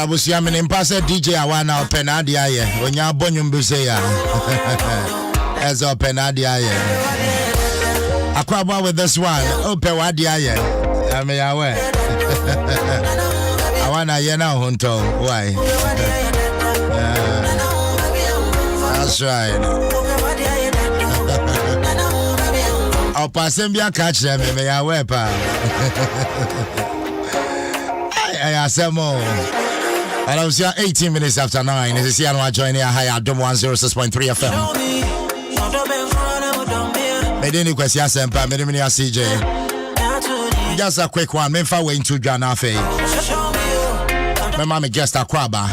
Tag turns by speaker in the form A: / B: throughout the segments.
A: Abusia menimpasa DJ awana open adia ye. Onya bonyum buse ya. As open adia ye. Akwaba with this one. Open adia ye. I mean aware. Awana ye na hunto. Why? That's right. I'll pass him your catch them. May I wear pa. I said more. And I was here 18 minutes after 9. This is here I join here. Hi, Adom 106.3 FM. Medini kwesi asempa. Medini CJ. Just a quick one. Memfa we into Ghana fe. My mama guest akwaba.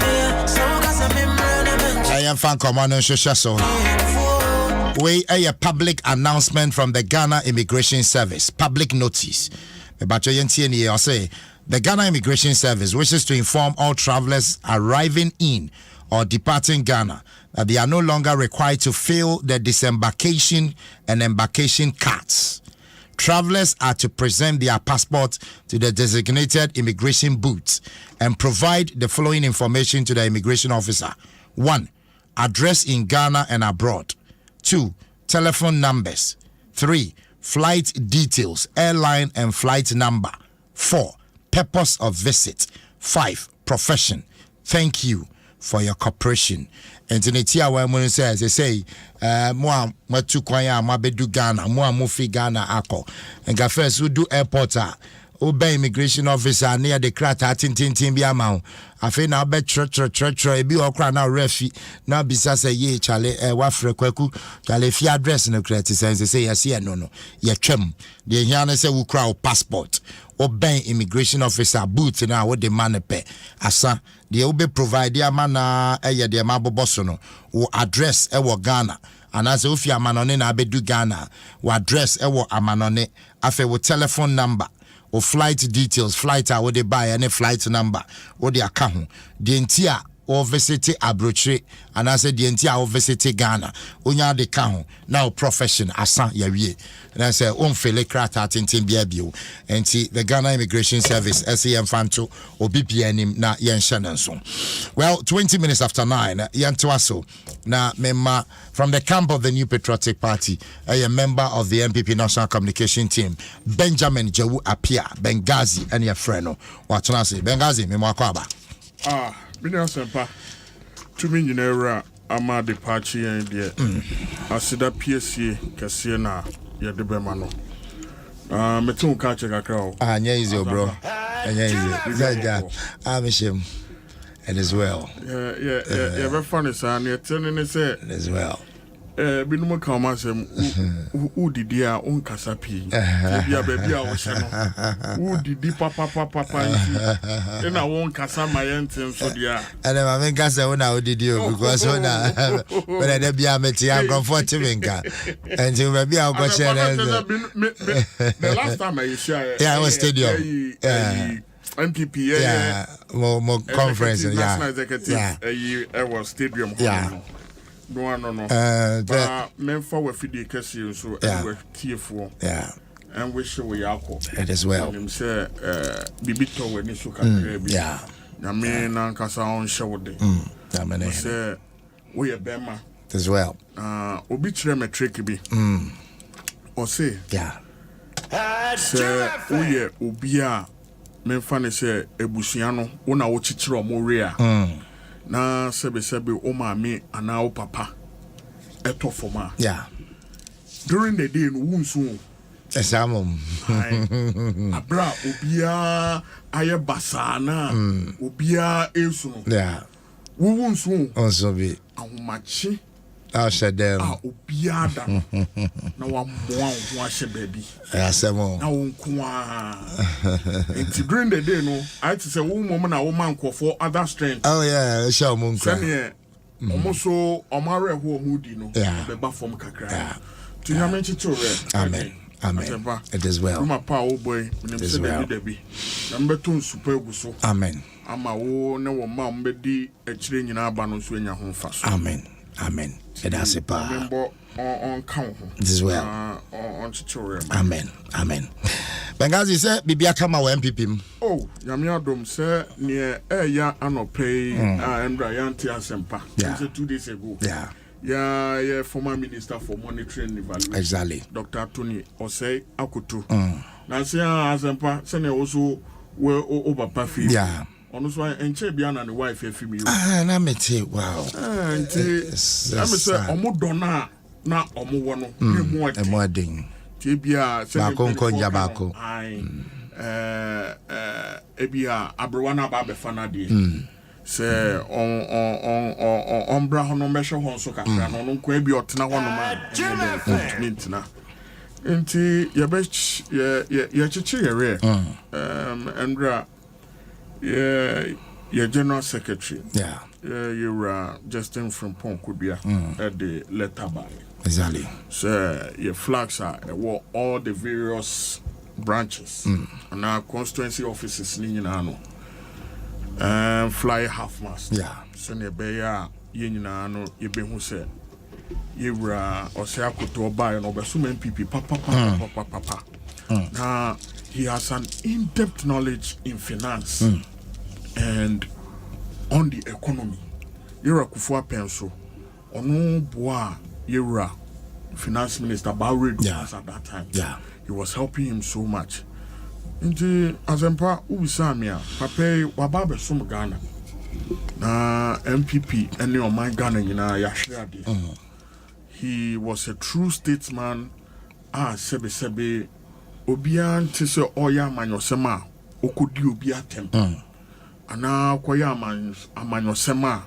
A: I am fan command so. We a public announcement from the Ghana Immigration Service. Public notice. The Ghana Immigration Service wishes to inform all travelers arriving in or departing Ghana that they are no longer required to fill the disembarkation and embarkation cards. Travelers are to present their passport to the designated immigration booths and provide the following information to the immigration officer. 1. Address in Ghana and abroad. 2. Telephone numbers. 3. Flight details, airline and flight number. 4. Purpose of visit. 5. Profession. Thank you for your cooperation. And in the says, they say, Moa Matukwaya, Mabedu Ghana, Moa Mufi Ghana Ako. And Gafes who do airport, obey immigration officer near the crata tintin biamau. I feel now bet church, be okra now refi. Now besides a ye chale, wafre kweku, chale fi address no credit sense. They say, yes, no, ye chem. The Yana say, we crowd passport. Obey immigration officer boots now what the man pay. Asa, the obe provide their mana, the mabo bossono, or address ewo Ghana. And as if you are manone na bedu Ghana, or address ewo amanone, afe wo telephone number. Or flight details, flight or they buy any flight number or the account. The entire or visit abroche and I said the entire or visit Ghana. Unya the account now profession asan yawie. And I say fele krata tintin biabio. And see the Ghana Immigration Service SEM Fanto or BPN na yen shananson. Well, 20 minutes after 9, yan Dwaso na member from the camp of the New Patriotic Party, a member of the MPP National Communication Team, Benjamin Jawu Apia, Benghazi, and your friend. What can I say? Benghazi, Memakwaba.
B: Mpensenpensenmu. To me, you know, I'm at the party and the Asida PSC, Cassiana, Yadebemano. Metun catch a crowd.
A: Yeah, easy, bro. Yeah, I'm ashamed. And as well.
B: Yeah, very funny, son. You're telling us
A: as well.
B: Binuma Kamasem, who did ya own Casapi? Yeah, baby, I was who did papa, and I won't Casa my entrance for the air. And
A: I mean, Casa, when I did you because when I be a metia comforting and you may be our question.
B: The last time I share,
A: I was stadium.
B: MPP,
A: more conference,
B: national executive, I was stadium. No. But men forward for the Cassie, so we're tearful.
A: Yeah.
B: And we show we alcohol.
A: It as well.
B: And say, Bibito when you shook up.
A: Yeah.
B: I mean, Uncle Sound showed it.
A: I mean,
B: say, we are Bema
A: as well.
B: Obituary me tricky be. Or say,
A: yeah.
B: Say, we are Ubia. Men funny say, Ebusiano, one our chichro Moria. Na sebe o mami ana o papa eto foma.
A: Yeah.
B: During the day no wunsu.
A: Esamum.
B: Abra obia aye basana. Obia esu.
A: Yeah.
B: Wunsu.
A: Also be.
B: Ahomachi.
A: I'll shut them.
B: Obia da. Na wa moa ho ahye baby.
A: Asemo.
B: Na wonkwa. It's during the day no, I to say woman na woman for other strength.
A: Oh yeah, show munkwa.
B: Same almost so omare ho omudi no. Be ba form kakra. To you mention to
A: Amen. It is well.
B: My power boy,
A: it is well.
B: Number 2 super guso.
A: Amen.
B: Ama wo na wo mam be di echire nyina ba no so enya ho fa so.
A: Amen. It has a power.
B: On count.
A: It is well.
B: On tutorial.
A: Amen. Benghazi said, Bibia Kama MPP.
B: Oh, Oh, Adom say near ya anopay and Brianti Asempa.
A: Yeah.
B: 2 days ago.
A: Yeah.
B: Yeah, former minister for monitoring and evaluation.
A: Exactly.
B: Dr. Tony Osei Akutu. Now say Asempa, send also where over Pafi.
A: Yeah.
B: On this one, and Chebiana and the wife, if you
A: and I met it. Wow.
B: And I say, Omudona, na Omuano,
A: more ding.
B: Tibia,
A: Bako Jabako.
B: Ebia Abrowana Babe Fanadi. Say on Brahon Mesha Honsoka, on Quabi or Tina one man. Inti Yabech, Yachichi, Andra. Your general secretary.
A: Yeah.
B: You were Justin from Ponkubia at the letter by.
A: Exactly.
B: So your flags are all the various branches and our constituency offices in Nano. Fly half mast.
A: Yeah.
B: So near Bayer, Yenano, Yebe who said, you were Oseako to buy and over so many people, papa. Now, he has an in-depth knowledge in finance and on the economy. You're a Kufua Penso. Ono Boa, you're finance minister Bauer at that time.
A: Yeah.
B: He was helping him so much. Inti Azempa Ubisamia, Pape Wababe Sum Ghana. Na MPP and your my Ghana in Yashadi. He was a true statesman. Sebe. Obian tise oya manyosema okodi obi atem ana koya amanyosema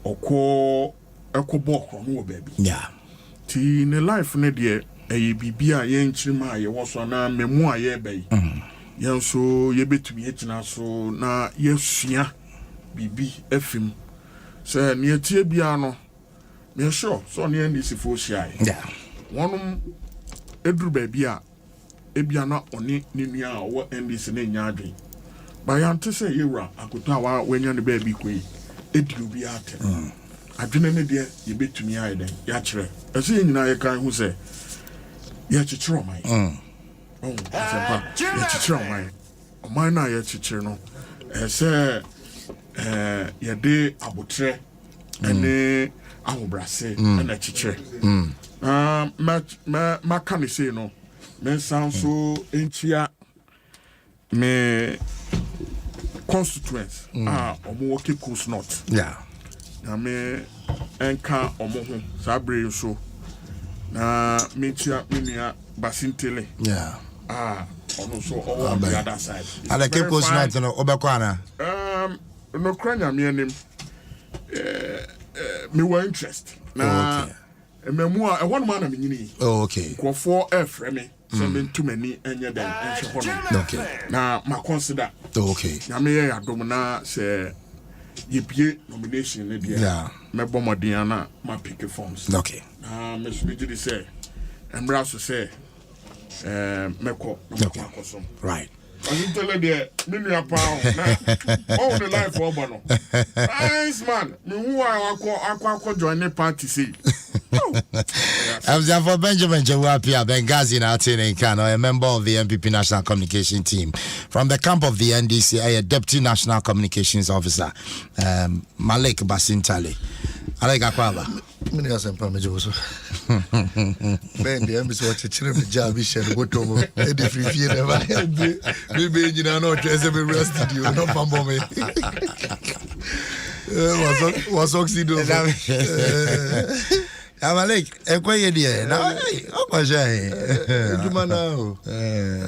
B: oko ekoboko no baby ti ne life ne de bibia ye nchirima ye woso na memu aye bai yenso ye betumi etina so na yesua bibi efim se ne tie bia no me sure so ne ndisi fo hia wonum eduru baby ebiana oni ninua wo NDC na nyaadwe ba yante se yewura akoto awa wanya ne baby koi edi obi ate adwene ne de ye betumi aye den ya kire ese nyina ye kan hu se ye chichiro mai asempa ye chichiro mai oman na ye chichiro no ese ye de abotre ene ahobrase na chichire ma kan se no men sound so entia me constituents omo Cape Coast North na me enka omo ho sabre so na metia menua basintele ono so on the other side
A: and the Cape Coast North no obekwana
B: no kranya me anim me were interest na memua e one man na menyini ko for frame me too many enye den enhwe na ma consider na me ya Adom na se yebie nomination ne dia me bomodin na ma pick forms na me subiji say emra so say meko akoso
A: right
B: I didn't tell her there, Minia Pound, all the life for Bono. Nice man, me who I join the party. See,
A: I was for Benjamin Jawapia, Benghazi, in Kano, a member of the MPP National Communication Team. From the camp of the NDC, a Deputy National Communications Officer, Malik Basintale. Alega Kwaba.
C: Mpensenpensenmu Dwaso. Ben the embassy watch chire me job be share go to mo. E dey free fee never. Me be nyina no tese be rest studio no pambo me. Was oxido.
A: Amalek, ekwaye die. Na okwaje.
C: Ejuma na o.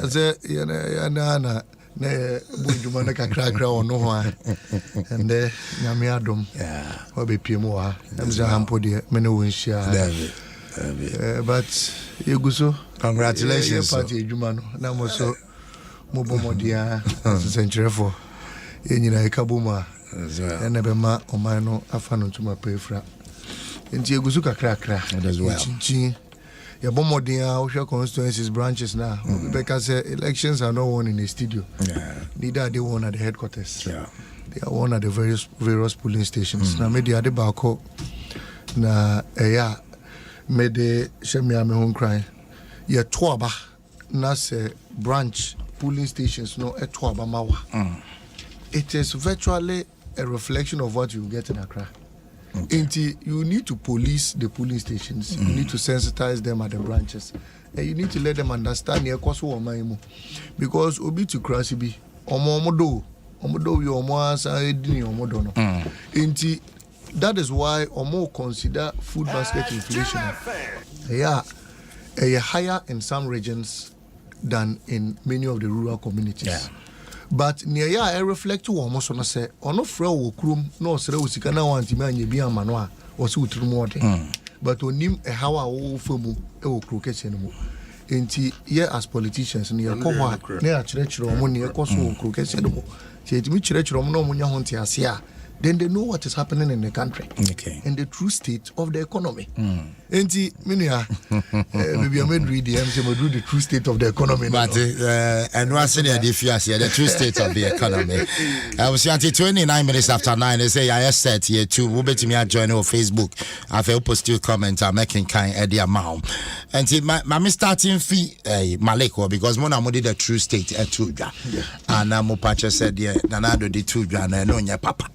C: Ase ya na ne bunjuma na kakra ono ho a ende nyame adom obe piemu ha amza hampo de mene wonhia but yeguso
A: congratulations
C: party ejuma no na mo so mo bomodia sentrefo yenyina ekabuma ene be ma oman no afa no tuma pefra enti yeguso kakra
A: as well
C: chinchi your bomodia Osha constituencies branches now because elections are not won in the studio. Neither are they won at the headquarters. They are won at the various polling stations. Now maybe at the Bako na made the Shemia me home cry. Your Tuaba na se branch polling stations no eto abamawa. It is virtually a reflection of what you get in Accra. Okay. You need to police the polling stations. You need to sensitize them at the branches. And you need to let them understand the cost of money. Because obi to krasibi omodo we that is why omo consider food basket inflation. Yeah, higher in some regions than in many of the rural communities. Yeah. But near ya I reflect to almost on say ono frɛ wo krum no sere wo sika na wanti ma nya bi amano a wo se wutru mu ode but onim how a wo famu e wo kro kese no mu enti ye as politicians ne ye kɔ ho a ne a kyerɛkyerɛ omo ne ye kɔ so wo kro kese no mu se etimi kyerɛkyerɛ omo no omo nya ho nte ase a then they know what is happening in the country. Okay. And the true state of the economy. Enti minua maybe I made read the true state of the economy.
A: But and what's in the true state of the economy. I was 29 minutes after 9. They say I said here too. We'll be to me join on Facebook. I feel post your comment. I'm making kind of the amount. And see my starting fee Maleko because Mona Modi the true state at Tuja. And Mopacha said yeah, Nanado di Tuja and no nya papa.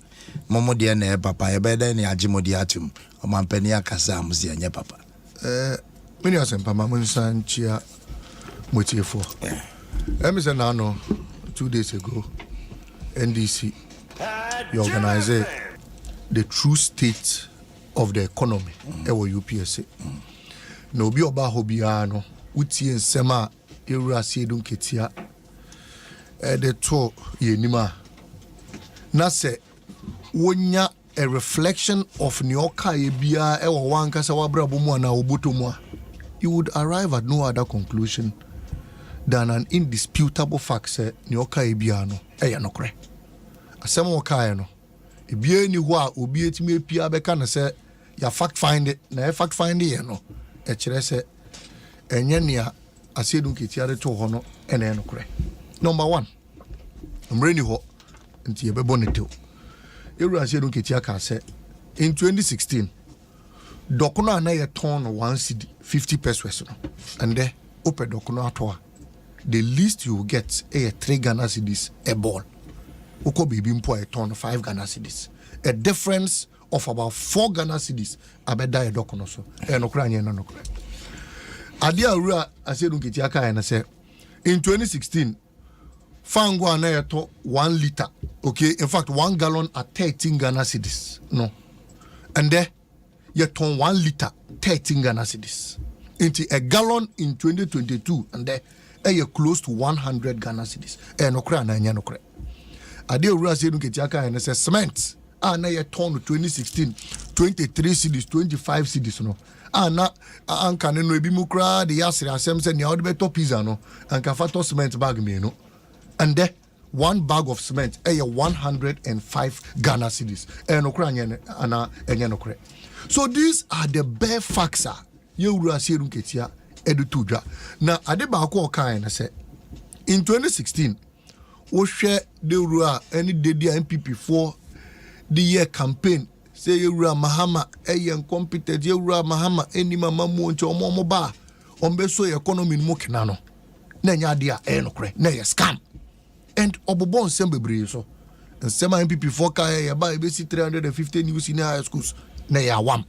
A: Momo dia na papa e beda ni agimodi atum o mampani akasa amuzi anya papa
C: many asempa mamunsan chia motiefo me say now no 2 days ago NDC you organize the true state of the economy e wo UPSA na obi oba hobia no utie nsem a ewura siedun ketia de to yenima na se wonya a reflection of nyoka ebia e wo wankasa wabrabo mu ana oboto mu a you would arrive at no other conclusion than an indisputable fact say nyoka ebia no e ye nokre asem wo kai no ebia ni ho a obi etimi epia beka na say ya fact find it na fact find ye no e kire say enye nia asedun ketiare to ho no ene nokre. Number 1 mreni ho nti ye bebo ne tew Ewura Asedun Ketia ka say in 2016 dokono ana ye ton 1 cedi 50 pesos no and there open dokono ato the least you will get 3 Ghana cedis a ball uko bibi mpo a ton 5 Ghana cedis a difference of about 4 Ghana cedis abeda e dokono so no kra anye no kra ade Ewura Asedun Ketia ka na say in 2016 Fango anayeto 1 liter. Okay, in fact 1 gallon at 13 Ghana cedis. No. And there you turn 1 liter 13 Ghana cedis. Into a gallon in 2022 and there you close to 100 Ghana cedis. No kra na nya no kra. Ade Ewura Asedun Ketia ka na say cement na you turn 2016 23 cedis 25 cedis no. Na anka no ebi mu kra de yasre asem say nya wo de beto pizza no anka fato cement bag me no. And there, 1 bag of cement, 105 Ghana cedis. So these are the bare facts. Ewura Asedun Ketia edutuja. Now, adeba ko kai na say in 2016, we share the Ewura any day MPP for the year campaign. Say Ewura Mahama incompetent. Ewura Mahama any mama mu nche omo ba. Ombeso economy mo kenano. Na nya dia no kre. Na ye scam. And Adom Nsem bebre so Nsem MPP4 ka ya ba e be si 350 new senior high schools na ya wam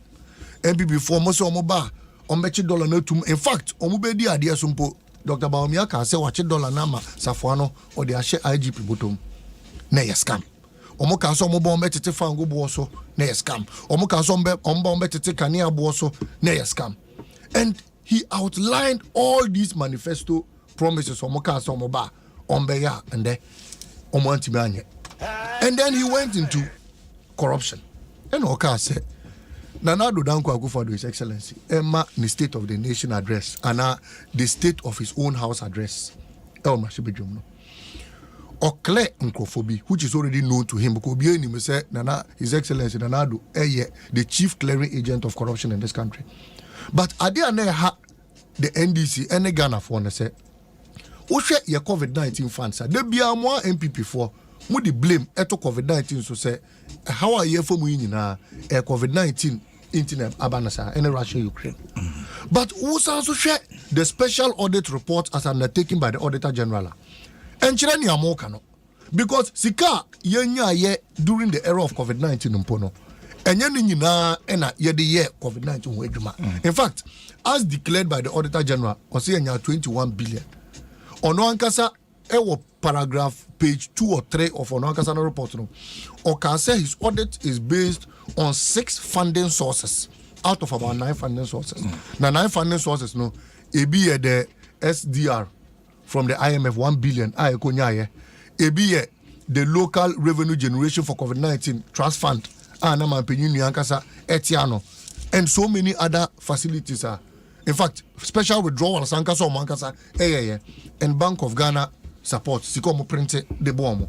C: MPP4 mo so mo ba o mechi dollar na tum in fact o mo be di ade so mpo Dr. Baumia ka say wache dollar na ma safoano o de ahye IGP bottom na ya scam o mo ka so mo bo metete fango bo so na ya scam o mo ka so omba metete kania bo so na ya scam. And he outlined all these manifesto promises o mo ka so mo ba Ombeya and then Omantimanye. And then he went into corruption. And Oka said, Nanado Danko Akufo-Addo His Excellency, Emma the State of the Nation address, and the State of his own house address. El Mashibijumno. Okle Nkrofobi, which is already known to him, because Bieni say Nana, His Excellency Nanado, the chief clearing agent of corruption in this country. But Adia Neha, the NDC, and the Ghana for say, Oshe ye COVID-19 funds. There be a more MPP for mu the blame eto COVID-19 so say how are you for mu nyina COVID-19 internet abanasa in Russia Ukraine. But who also share the special audit report as undertaken by the Auditor General. enchire ni amoka no because sika yenya ye during the era of COVID-19 mpo enye ni nyina ena ye de ye COVID-19 ho adwuma. In fact, as declared by the Auditor General, ose enya 21 billion. Ono ankasa ewo paragraph page 2 or 3 of ono ankasa no report no. Oka say his audit is based on 6 funding sources out of about 9 funding sources. Now 9 funding sources no ebi the SDR from the IMF 1 billion ayekonya ebi the local revenue generation for COVID-19 trust fund na Mpensenpensenmu ankasa etiano and so many other facilities are. In fact, special withdrawals ankasa o ankasa and Bank of Ghana support siko mo print the bomb.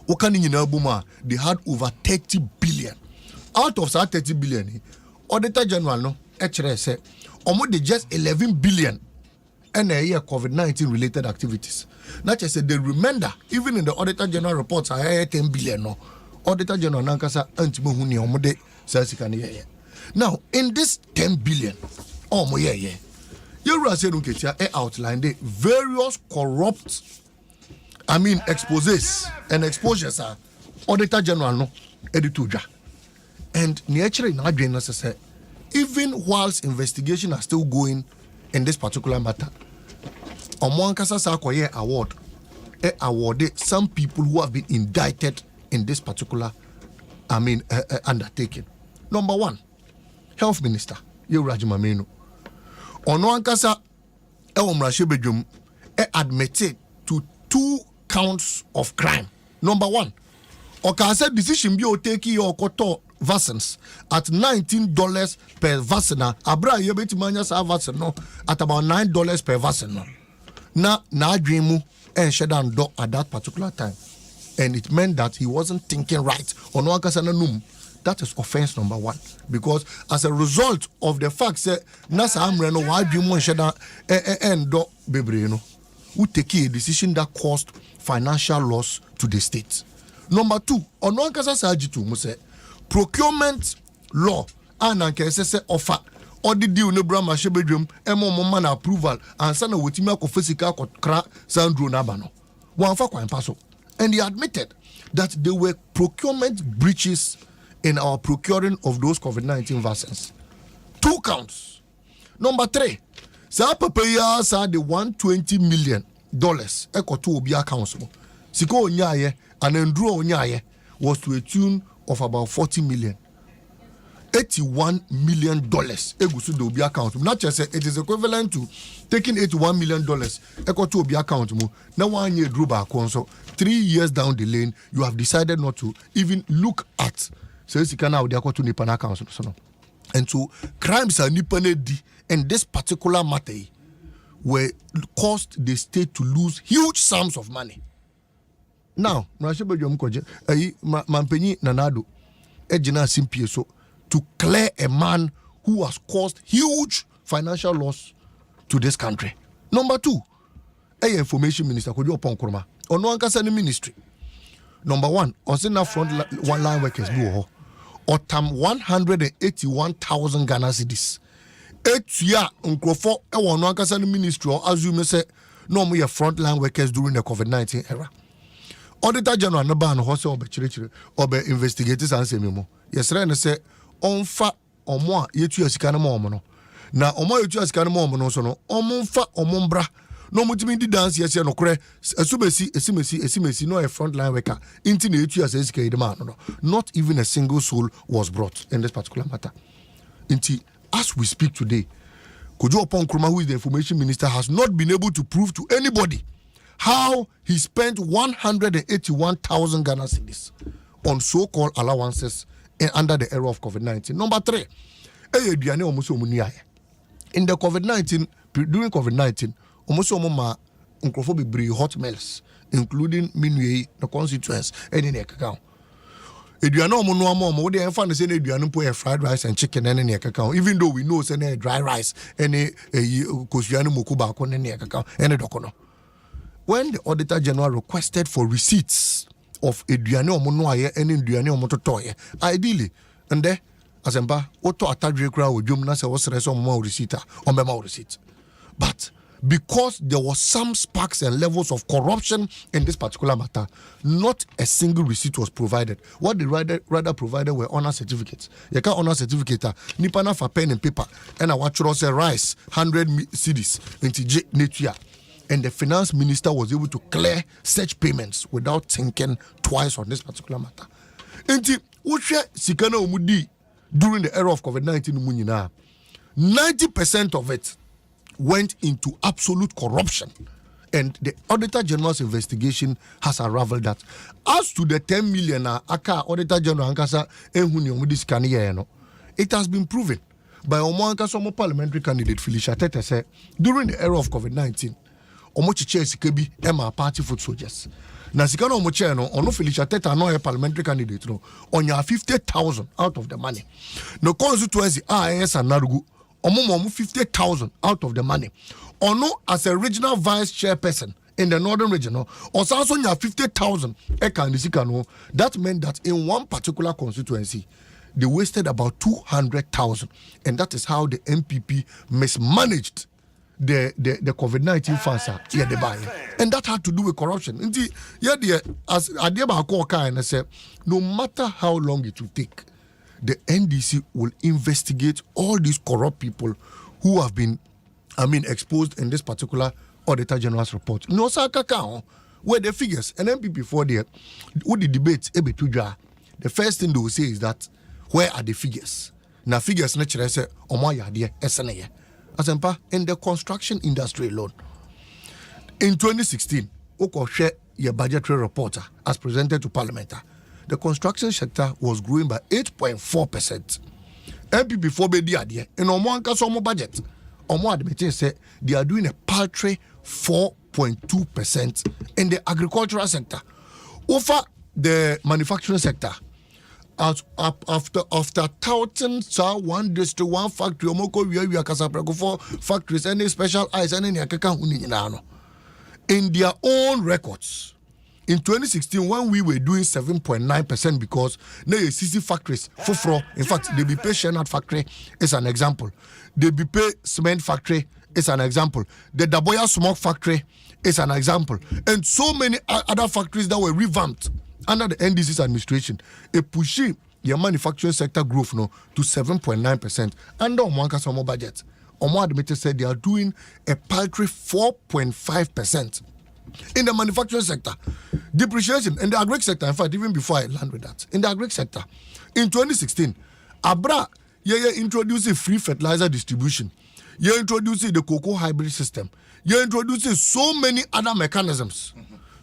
C: Okani nyina buma they had over 30 billion. Out of that 30 billion, Auditor General no ekere say omo de just 11 billion and a year COVID-19 related activities. Not just the remainder, even in the Auditor General reports, I 10 billion no. Auditor General Nankasa Antimo Huni Omode Sasikani. Now, in this 10 billion, you outlined the various corrupt, exposes and exposures are Auditor General no edituja. And naturally, even whilst investigation are still going in this particular matter, Omoankasa Sakoye award awarded some people who have been indicted in this particular undertaking. Number 1, Health Minister Yewura Mamenu. Onoankasa Ewomrashebejum admitted to 2 counts of crime. Number 1, Okasa decision bi oteki your koto vaccines at $19 per vaccine. Abra yebetimanya sa vaccine no at about $9 per vaccine no. Na dreamu and shedan do at that particular time, and it meant that he wasn't thinking right. That is offense number 1, because as a result of the fact that nasa amre no wa dreamu and shedan and do bebre no, who take a decision that caused financial loss to the state. Number 2, Onoankasa Sajitu Muse procurement law and ankese offer or the deal no brama shebedrum man approval and sana wetima ko physical kra sandro nabano one fa kwan paso, and he admitted that there were procurement breaches in our procuring of those COVID-19 vaccines. 2 counts. Number 3, sa papaya sa the $120 million eko to obi accounts mo siko onyaye and enduro onyaye was to a tune of about 40 million. $81 million egusu the obi account. Not just it is equivalent to taking $81 million equal to obi account mu. Now 1 year drew back so 3 years down the lane you have decided not to even look at so you can now to nipan account so. And so crimes are nipanedi and this particular matter were caused the state to lose huge sums of money. Now, Mampenyi Nanado ejina simpie so to clear a man who has caused huge financial loss to this country. Number 2, information minister Kojo Ponkurma ono ankasa ni ministry. Number 1, osina front line workers bi wo otam 181,000 Ghana cedis. Etua nkrofo e wo ono ankasa ni ministry or assume say no mo ye front line workers during the COVID-19 era. Auditor General no ban ho se obechirechire obe investigators ansemi yesre ne se onfa omo a yetua sika no mo no na omo yetua sika no mo no so no omonfa omombra no mutimi di dance yese no kore esimesi no a front line worker inti na yetua se sika idema no. Not even a single soul was brought in this particular matter. Inti as we speak today, Kojo Nkrumah, who is the information minister, has not been able to prove to anybody how he spent 181,000 Ghana cedis on so-called allowances under the era of COVID-19. Number 3, in the COVID-19, during COVID-19, hot meals, including Minue, the constituents, and in account. Fried rice and chicken and any account, even though we know any dry rice, any Kosviano Mukuba, any account, any docono. When the Auditor General requested for receipts of Adriano Monoye and Adriano Mototoye, ideally, and there, as Auto Atadri crowd with Jumna was more receipt or memo receipt. But because there was some sparks and levels of corruption in this particular matter, not a single receipt was provided. What they rather provided were honor certificates. You can honor certificate, nipana for pen and paper, and I watch say rice 100 cedis into Netua. And the finance minister was able to clear such payments without thinking twice on this particular matter. Enti Ushe Sikana Umudi during the era of COVID-19, 90% of it went into absolute corruption. And the Auditor General's investigation has unraveled that. As to the 10 million aka Auditor General Ankasa ehuni omudi skani no, it has been proven by Omo Ankasa parliamentary candidate Felicia Tete say during the era of COVID-19, Omo chiche sikebi ema party foot soldiers. Na sikana Omo che no, ono Felicia Tete no a parliamentary candidate no, onya 50,000 out of the money. No constituency AS and Narugu Omo 50,000 out of the money. Ono as a regional vice chairperson in the northern region, or also 50,000. That meant that in one particular constituency, they wasted about 200,000, and that is how the MPP mismanaged the COVID-19 funds here they buy, and that had to do with corruption. Indeed, as Adeba and I said, no matter how long it will take, the NDC will investigate all these corrupt people who have been, exposed in this particular Auditor General's report. No, sir, where the figures, and MPP for there, with the debate, the first thing they will say is that, where are the figures? Now, figures, naturally, say, Omaya, dear, SNA. Asempa, in the construction industry alone. In 2016, Oko share your budgetary report as presented to Parliament. The construction sector was growing by 8.4%. MPP for Bedi Adie, in Omoanka Somo budget, Omo admitting say they are doing a paltry 4.2% in the agricultural sector. Over the manufacturing sector, after touting one district, one factory, Omoko we are Casaprego for factories, any special eyes, any Yakaka Huninano. In their own records, in 2016, when we were doing 7.9%, because now you see factories, Fofro, in fact, the BP Shenat factory is an example. The BP cement factory is an example. The Daboya smoke factory is an example. And so many other factories that were revamped under the NDC's administration, it pushing your manufacturing sector growth to 7.9% under Omoanka Somo budget. Omo admitted said they are doing a paltry 4.5%. In the manufacturing sector, depreciation in the agri sector, in fact, even before I land with that, in the agri sector, in 2016, Abra, introducing free fertilizer distribution. You're introducing the cocoa hybrid system. You're introducing so many other mechanisms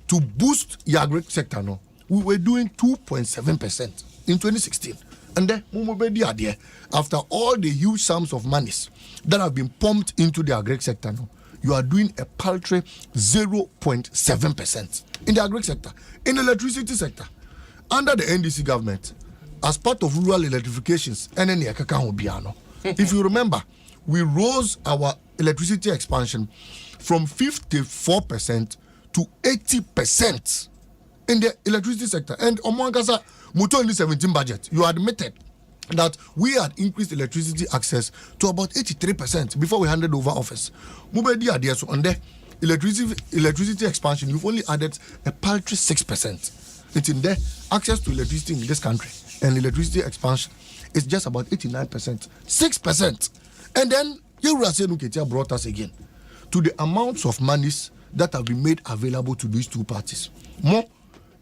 C: to boost the agri sector. No, we were doing 2.7% in 2016. And then, after all the huge sums of monies that have been pumped into the agri sector, no, you are doing a paltry 0.7% in the agri sector. In the electricity sector, under the NDC government, as part of rural electrifications, if you remember, we rose our electricity expansion from 54% to 80% in the electricity sector. And Omoankasa, Muto in the 17 budget, you admitted that we had increased electricity access to about 83% before we handed over office. Mubedi idea so on the electricity expansion, you've only added a paltry 6%. It's in there access to electricity in this country and electricity expansion is just about 89%, 6%. And then Yerusenu brought us again to the amounts of monies that have been made available to these two parties. More,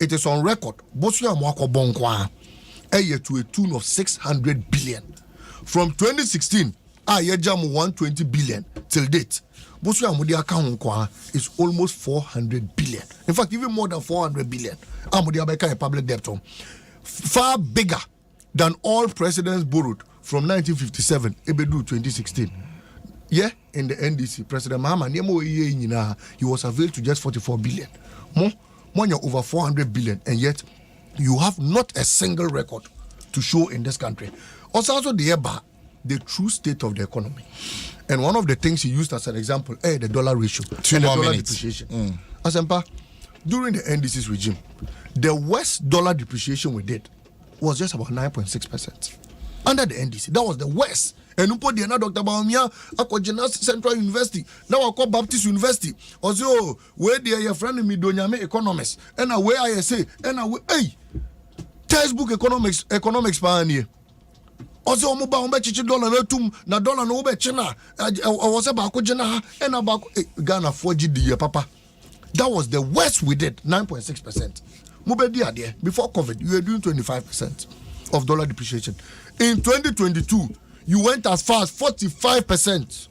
C: it is on record. Bosuya Mwako Bonkwa. A year to a tune of 600 billion. From 2016, Ayajam 120 billion till date. Bosu Amudi account is almost 400 billion. In fact, even more than 400 billion. Amudi Abeka public debt far bigger than all presidents borrowed from 1957 Ebedu 2016. Yeah, in the NDC, President Mahama he was availed to just 44 billion. More over 400 billion, and yet you have not a single record to show in this country. Also the true state of the economy. And one of the things he used as an example, the dollar ratio.
A: 2
C: and
A: more
C: the dollar
A: minutes.
C: depreciation. Asempa, during the NDC's regime, the worst dollar depreciation we did was just about 9.6%. Under the NDC, that was the worst. enu po de na Dr. Bawumia akogena Central University na wakọ Baptist University ozo we de your friend mi donyame economics na we ISA na we textbook economics pa nie ozo omo ba omo chichi dollar na tum na dollar no be china o se ba akogena ha na ba Ghana 4G papa. That was the worst we did, 9.6%. Mubedi ade before COVID, you were doing 25% of dollar depreciation. In 2022, you went as far as 45%.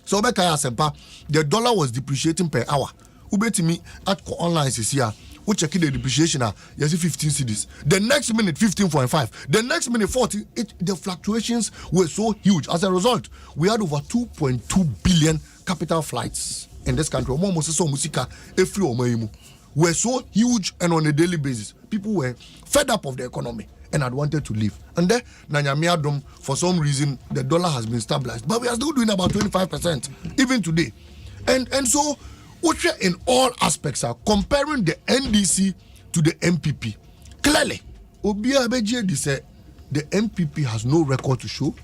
C: So the dollar was depreciating per hour. Ubeti me at online is here. We check the depreciation you see 15 cedis. The next minute 15.5. The next minute 40. The fluctuations were so huge. As a result, we had over 2.2 billion capital flights in this country. Were so huge and on a daily basis. People were fed up of the economy and had wanted to leave. And then, Adom, for some reason, the dollar has been stabilized. But we are still doing about 25%, even today. And so, in all aspects are comparing the NDC to the MPP. Clearly, Obi Abeji said the MPP has no record to show.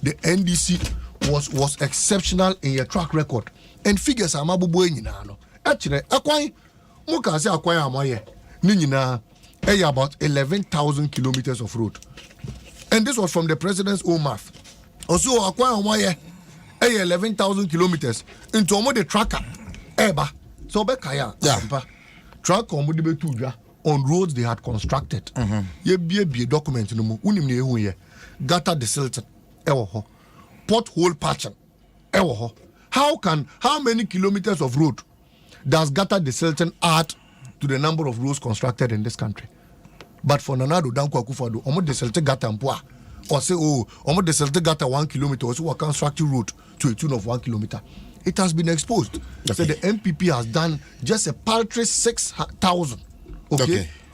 C: The NDC was exceptional in your track record. And figures are mabubo nyina. Actually, Muka say akwai amaye ni nyina about 11,000 kilometers of road. And this was from the president's own mouth. Also akwai amaye 11,000 kilometers into omo the tracker eba so be kaya track omo de betuja on roads they had constructed. Ye bie document no mu unim ne ehu ye gutter desilting ewo ho pothole patching ewo ho. How many kilometers of road does gutter desilting add to the number of roads constructed in this country? But for Nanado Danko Akufo-Addo, omo desilte gutter mpoa or say omo desilte gutter 1 kilometer or so we construct road to a tune of 1 kilometer. It has been exposed. Okay. So the MPP has done just a paltry 6,000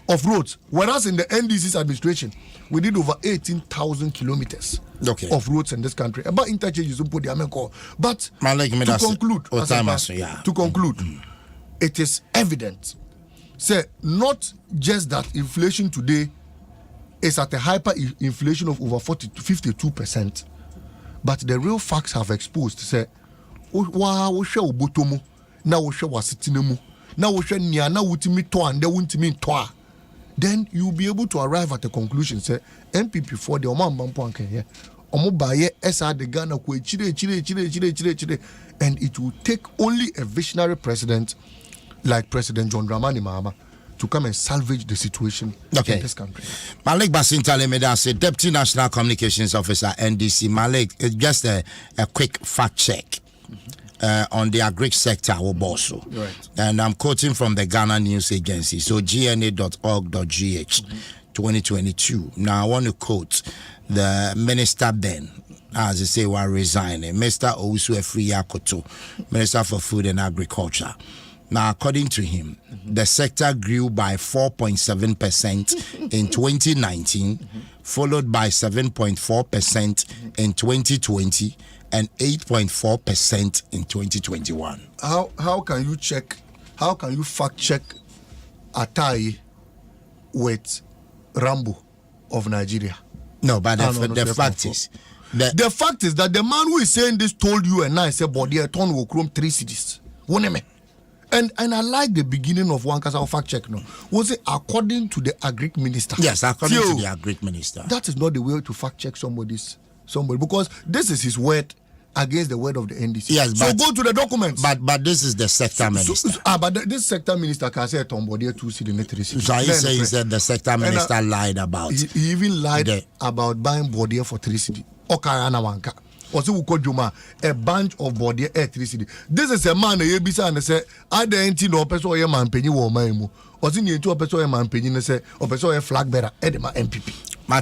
C: of roads, whereas in the NDC's administration we did over 18,000 kilometers of roads in this country. About interchanges, but to conclude, it is evident. Say not just that inflation today is at a hyper inflation of over 40 to 52%, but the real facts have exposed. Say, we share ubotomo, now we share wasitinemu, now we share niana utimi to and they wunti toa. Then you'll be able to arrive at a conclusion. Say MPP for the Oman Bampanke here. Omobaye SA de Ghana chile, and it will take only a visionary president like President John Dramani Mahama to come and salvage the situation in this country.
A: Malik Basintale Medase, Deputy National Communications Officer, NDC. Malik, just a quick fact check on the agri sector, Oboso.
C: Right.
A: And I'm quoting from the Ghana News Agency, so gna.org.gh, 2022. Now I want to quote the minister then, as they say, while resigning, Mr. Owusu Efriyakoto, Minister for Food and Agriculture. Now, according to him, the sector grew by 4.7% in 2019, followed by 7.4% in 2020, and 8.4% in 2021.
C: How can you check? How can you fact check Atai with Rambo of Nigeria?
A: No, but the fact is,
C: the fact is that the man who is saying this told you and I said, "Body a ton will chrome 3 cities." And I like the beginning of one because I'll fact check now. Was it according to the agric minister?
A: Yes, according to the agric minister.
C: That is not the way to fact check somebody because this is his word against the word of the NDC.
A: Yes,
C: so go to the documents.
A: But this is the sector minister.
C: But this sector minister can say Tombody 2 city in 3 cities.
A: So he said the sector minister lied about.
C: He even lied about buying body for 3 cities. Okayana wanka. Also, we call Juma a bunch of body at 3 cities. This is a man a bisa and say, I don't know person or man penny or maimu. Or in you to a person man penny and say, or person a flag bearer, Edema MPP.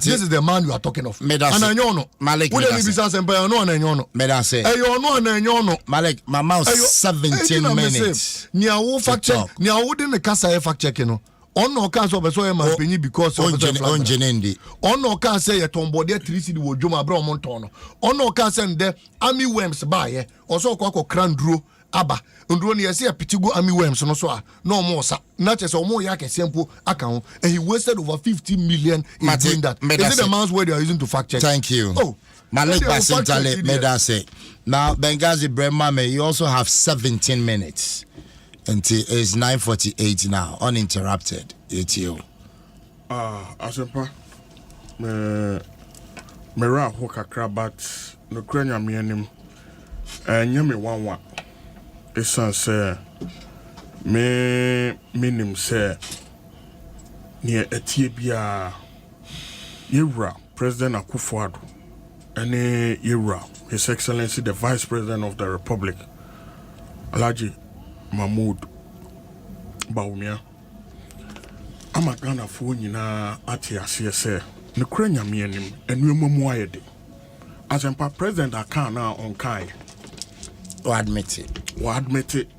C: This is the man you are talking of. And I know Malik. What is this? And by no and I know.
A: Medase.
C: I know and I know.
A: Malik, my mouth 17 minutes.
C: Nia wo fact check. Nia wo didn't kasa fact check no. On no can so person man penny because of
A: Onjenendi.
C: On no can say a tombody 3 city wo Juma bro montono. On no can send the army worms by also kwako krandro aba ndro ne yesi apitigo army worms no so no more sa na chese omo ya kesempo account and he wasted over 50 million in doing that. Is it the man's word you are using to fact check?
A: Thank you.
C: Oh,
A: Malik Basintale made us say. Now, Benghazi Bremame, you also have 17 minutes until it's 9:48 now, uninterrupted. It's you.
B: Asempa, Mera Hokakra, but no crania meanim, and Yami Wanwa. It's say, minim say, near Ethiopia, Yura, President Akufo-Addo, and Yura, His Excellency the Vice President of the Republic, Alhaji Mahmoud Bawumia. I'm a Ghana for nyina ati ase se ne kura nyame anim enuomamu ayede asempa president aka na on kai
A: Or admit it.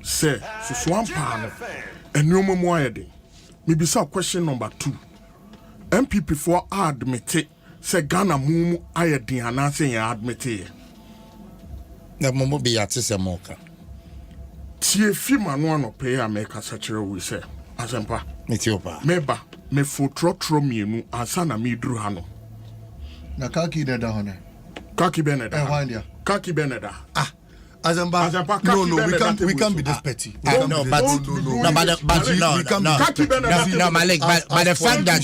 B: Say so ampa no enuomamu ayede me bisa question number 2 MPP for admit it say Ghana mumu ayede ana say ya admit it
A: na momo be atise moka
B: tie fi manu no pay America secretary we say asempa
A: Ethiopia.
B: Meba me fotrotro mienu asana mi dru hano.
C: Na kaki deda hone.
B: Kaki beneda.
C: Wandia.
B: Kaki beneda.
C: Azamba. No, we can't be this petty.
A: No, but
B: Kaki beneda.
A: No, Malik, but the fact that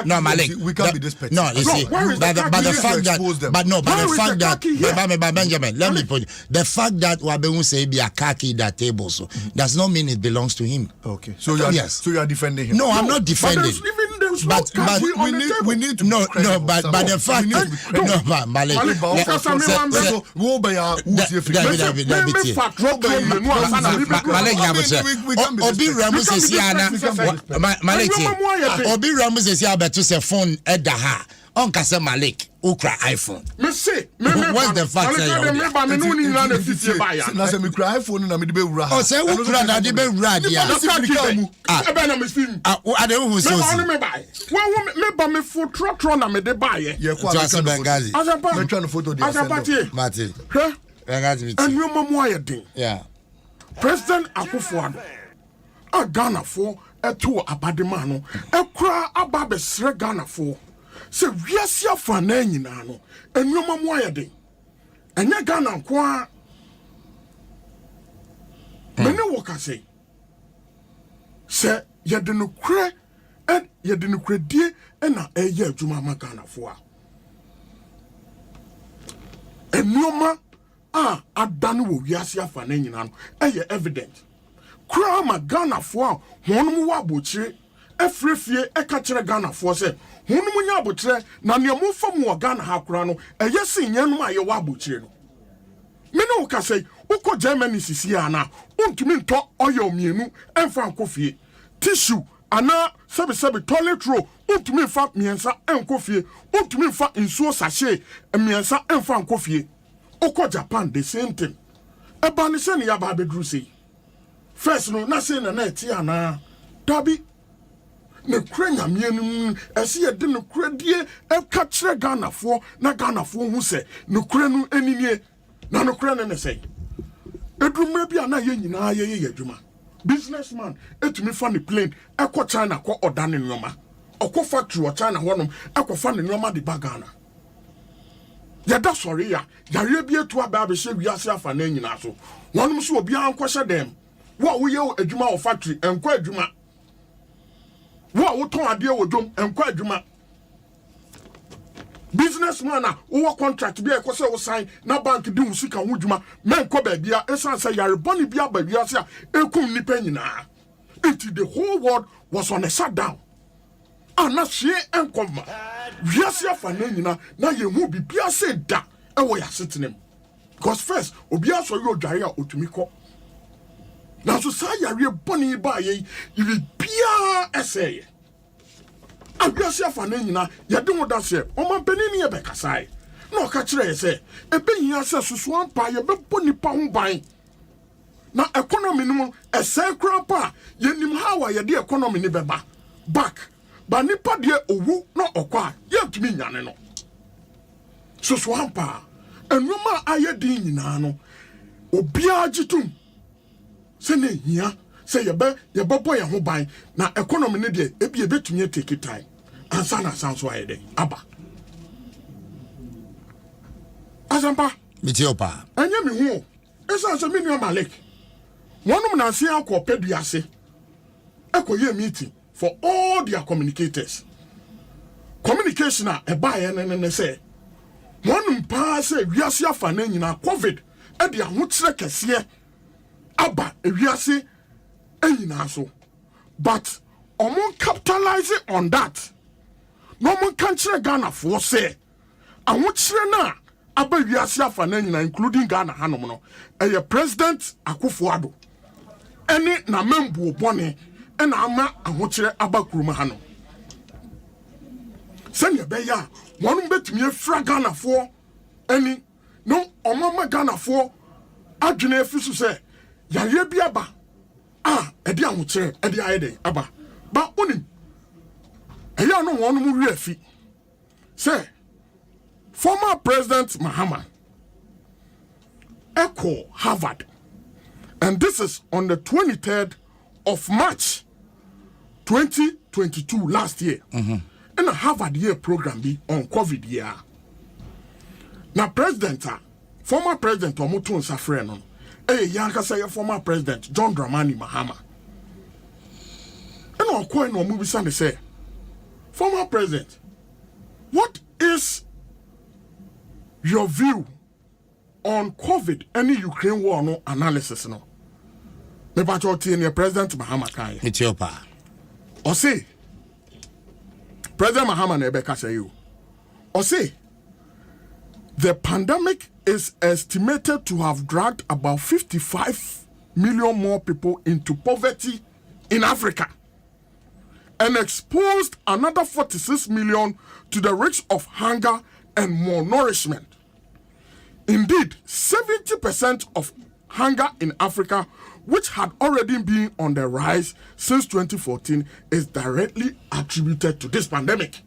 A: no, Malik,
C: we can't be this petty.
A: No, you see, but the fact that, Benjamin, let me put it. The fact that Wabemu say be a kaki that table, so does not mean it belongs to him.
C: Okay, so you are defending him.
A: No, I'm not defending. But
C: we need to
A: but the fact Malik, Obi Ramos is Obi Ramos is here to say phone edaha on kase Malik ukra iPhone. What's the fact say
C: na say me cry iPhone na me de be wura.
A: Oh say ukra na de be wura dia. Ade who so
B: me ba me photo na me de buy ye.
A: Dwaso Benghazi.
C: Me try no photo dia.
A: Mate.
B: And you mamu ayedin.
A: Yeah.
B: President Akufo-Addo a Ghana for a two abadema no a cra ababe sre Ghana for se wiasia fa na nyina no and you mamu ayedin. And ya Ghana kwa mene woka say ye de no kre and ye de no kredie na eye adwuma ma Ghana for and you ma adanu wo wiase afa na nyina no eye evident kura ma Ghana fo honum wa abochire efrefie eka kire Ghana fo se honum nya abochire na ne mo fam wo Ghana ha kura no eye sin nyanum aye wa abochire no me no ka say uko Germany sisi ana untumi nto oyo mienu emfa nkofie tissue ana sebe toilet roll untumi fa miensa enkofie untumi fa insuo sachet miensa emfa nkofie. Oko Japan the same thing. Eba ni se ni ya ba bedru sei. First no na se na eti ana. Dabi ne kura nyamienum ese ye de ne kura die e ka kire Ghana fo na Ghana fo hu se ne kura nu eninie na ne kura ne sei. Edrum bia na ye nyina ye adwuma. Businessman etumi fa ne plane e ko China ko oda ne nyoma. Okọ factory o China honom e ko fa ne nyoma de ba Ghana. Yada sorry ya yare bi etu aba be hye wiase afa na nyina so wonum so obi an kwhye dem wo ye adwuma o factory enko adwuma wo ton ade wo dwom enko adwuma businessman a wo contract bi e ko se wo sign na bank di wo sika ho dwuma menko ba bia esan say yare boni bia ba wiase a ekum nipa nyina until the whole world was on a shutdown. Ana hye enkoma wiase afa na nyina na ye hu bibia se da e wo ya setenem because first obi aso yo dware a otumi kɔ na so sa yare boni ba ye ibi bia eseye a wiase afa na nyina ye de wo da se o man panini ye be kasai na o ka kire ye se e be hia se susu ampa ye be boni pa ho ban na economy no ese kra pa ye nim how ye de economy ni beba back. Ba nipa de owu na okwa ye ntumi nyane no so ampa enuma ayedi nyina no obia gitum se ne hia se ye bebo ye ho ban na economy ne de ebi betumi take time ansa na sanso ayede aba Azampa.
A: Mitiopa.
B: Anya me hu. Esa se me nua Malik. Wonum na se akọ peduase. Ekoye meeting for all their communicators. Communication a eba ye ne say. Wonum pa say wiase afa na nyina COVID e de ahokyere kese aba wiase enyina so. But omon capitalizing on that. No man can chere Ghana for say. Ahokyere na aba wiase afa na nyina including Ghana hanom no. Eye President Akufo-Addo. Ene na membu obone ena ama ahokyere aba kuruma hanom. Senya beya wonu betumi afra Ghana for eni no omama Ghana for adwene afisu se yare bi aba edi ahokyere edi ayede aba ba onim eya no wonu mu wi afi say former President Mahama echo Harvard, and this is on the 23rd of March 2022 last year. In a Harvard year program be on COVID year. Now former President Omutun Safreno, yanka say former President John Dramani Mahama. And on coin no movie Sunday say, former President, what is your view on COVID any Ukraine war no analysis no? Me pacho tie President Mahama kai.
A: Mitiopa.
B: O say President Mahama na Ebeka say you. Or say, the pandemic is estimated to have dragged about 55 million more people into poverty in Africa and exposed another 46 million to the risk of hunger and malnourishment. Indeed, 70% of hunger in Africa, which had already been on the rise since 2014, is directly attributed to this pandemic.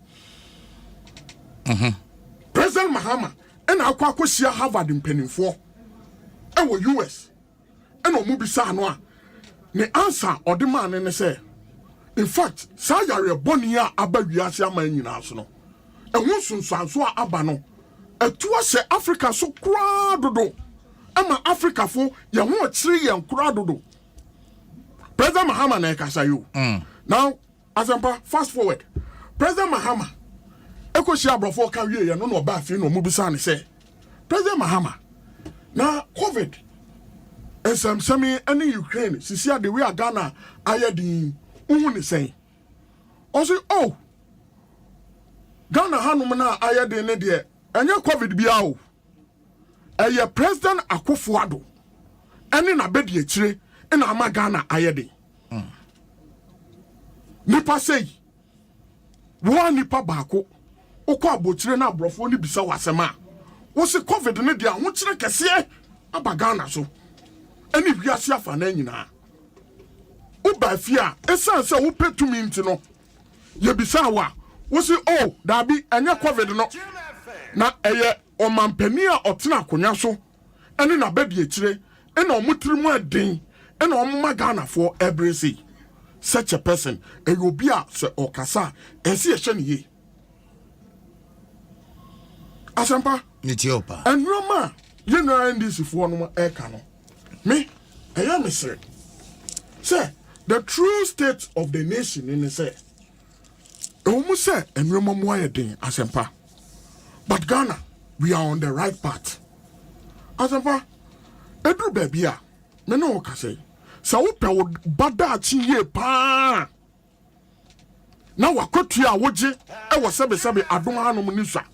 B: President Mahama and Akwakosia Harvard in Penninfor and US and Omubisa Anwa. The answer or the man and say, in fact, Sayari Bonia Abayasia Maninasono, and Wilson Sansua Abano, a tour Africa so crowded. Ama Africa for ya ho 3 and crowd. President Mahama na kasa you. Now, Azampa, fast forward. President Mahama eko shi abrofo ka wie ya no no ba afi no mu bisa ne say. President Mahama na COVID Nsem any Ukraine sisi the way Ghana ayedi uhu ne say. Osi oh Ghana hanum na ayedi ne de enye COVID bia o. Eye President Akufo-Addo ene na bedi akire ena ama Ghana ayede. Nipa say wo nipa baako okọ abotire na abrofo ni bisa wasema wo se COVID ne dia ho kire kese aba Ghana so ene wiase afa na nyina wo ba fia esan se wo petumi ntino ye bisa wa wo se oh dabi anya COVID no na eye omampani a otena akonya so ene na bedi akire ena omutirimu adin ena omma Ghana for everything. Such a person e obi a se okasa esi ehye ne ye Asampa
A: Mitiopa
B: and Roma you know in this if one more eka no me I am say the true state of the nation in the say almost say and Roma mo ayedin Asampa, but Ghana we are on the right path. Asampa edru baby a me no okase sa wo pe wo bada chi ye pa na wakotu a woje e wo sebe adom hanom ni swa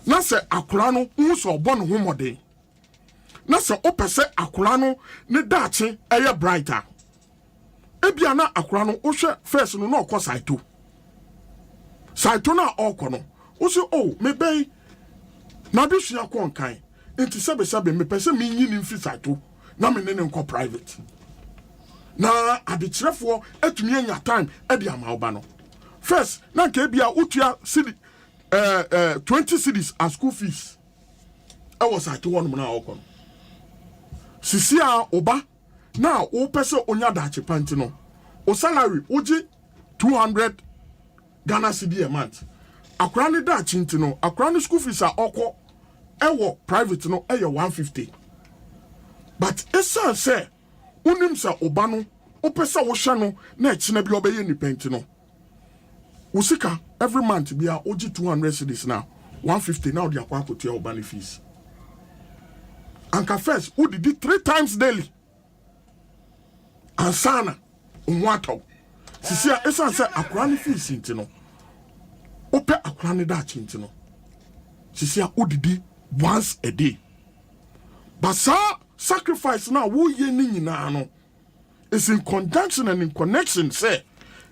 B: na se akura no hu so obo no homode na se opese akura no ne daache eye brighter ebia na akura no wo hwe first no na okọ saito na okọ no wo se oh me bei na bi sua kon kan enti sebe me pese me nyini mfi saito na me ne nko private na abichirefo etumi anya time e di amauba no first na nke bia utua city 20 cities as school fees I was at one na okon sisi a oba na o pese onya dachi panti no o salary oji 200 Ghana cedi a month akra ne dachi nti no akra ne school fees a okọ ewo private no 150 but esan say unim sa oba no opesa wo hwa no na ekina bi obeye ni penti no usika every month bia oji 200 cedis now 150 now dia kwa akotua oba ni fees anka first who did it 3 times daily ansana unwato sisia esan say akura ni fees ntino ope akura ni da chintino sisia who did it once a day but sacrifice now wo ye ni nyina no is in conjunction and in connection say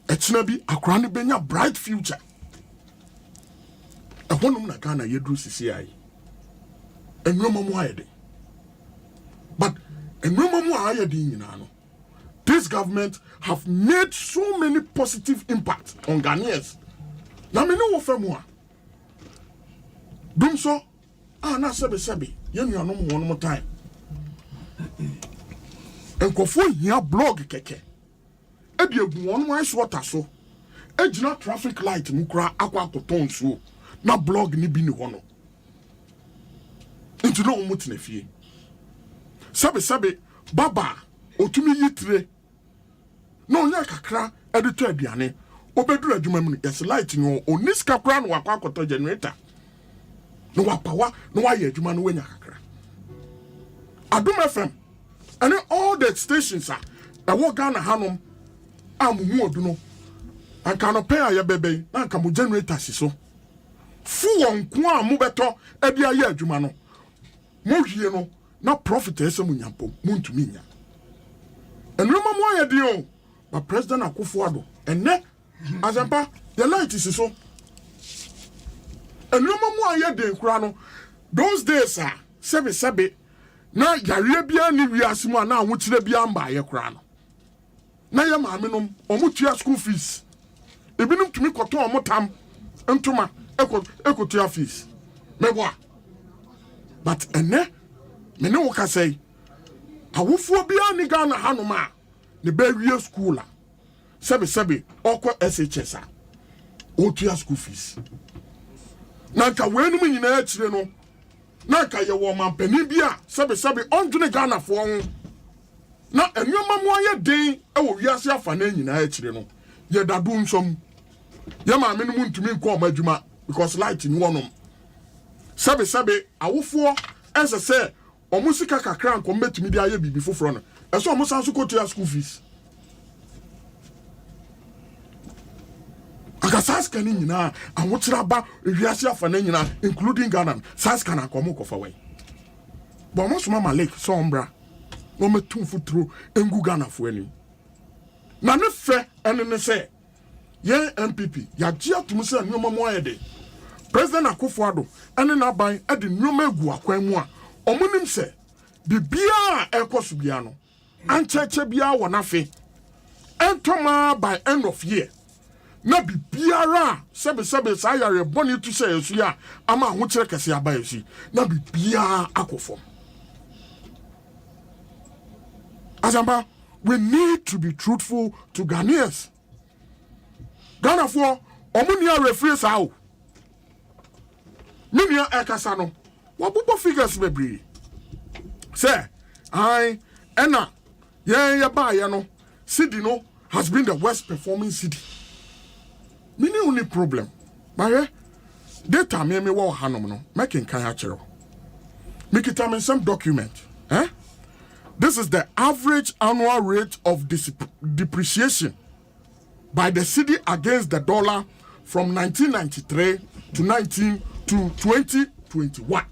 B: ekina bi akura ni benya bright future e honum na Ghana yedru sisi ai enwoma mu ayede but enwoma mu ayede nyina no this government have made so many positive impact on Ghanaians na me no wo famu a dum so na sebe yenu anom wonom time enkofo hia blog keke ebi egu wonom ice water so ejina traffic light mu kura akwa akoton so na blog ni bi ni hono nti no mu tenafie sebe baba otumi yitire no nya kakra edito aduane obeduru adwuma mu yes light no oniska kura no akwa akoton generator no wapawa no waye adwuma no wenya kakra Adom FM and all the stations are ewo Ghana hanom amumu odu no anka no pay aye bebe na anka mo generator siso fu wonko a mo beto e bia ye adwuma no mo hwie no na profit ese mo nyampo mo ntumi nya enroma mo aye di o ba president Akufo-Addo enne azampa the light siso enroma mo aye de nkura no those days are sebe na yare bia ni wiase mu na ahokire bia mba ye kura no na ye maame nom omutua school fees ebinum tumi koto omotam ntoma ekotua fees mebo but ene me ne wo ka sei awofo bia ni Ghana hanoma ne ba wie school a sebe okọ SHS a otua school fees na ka wenum nyina akire no na ka ye wo mampani bia sebe ondwene Ghana fo ho na enwoma mo aye den e wo wiase afa na nyina akire no ye dadu nsom ye ma me no ntumi nko omadwuma because light ni wonom sebe awofo ese omusika kakra nko metumi dia ye bibi foforo no eso omusanso kotua school fees Saska ni nyina awokyira ba wiase afa na nyina including Ghana Saska na komo kofa wai bo mo soma Malik so ombra no metum futuro engu Ghana fo ani na ne fe ene ne se ye MPP ya gia tum se nyoma mo ayede President Akufo-Addo ene na ban ade nyoma egu akwan mu a omunim se bibia ekoso bia no ancheche bia wona fe entoma by end of year na bibiara sebe sa yare boni to say yesu ya ama ho kire kese aba yesu na bibia akofo azamba we need to be truthful to Ghanaians Ghana for omuni a referee sa o minia ekasa no wabubo figures bebre say I ena ye ba ye no city no has been the worst performing city. Mini only problem. My data me wo hanom no making kan achero. Make it time in some document. This is the average annual rate of depreciation by the cedi against the dollar from 1993 to 2021.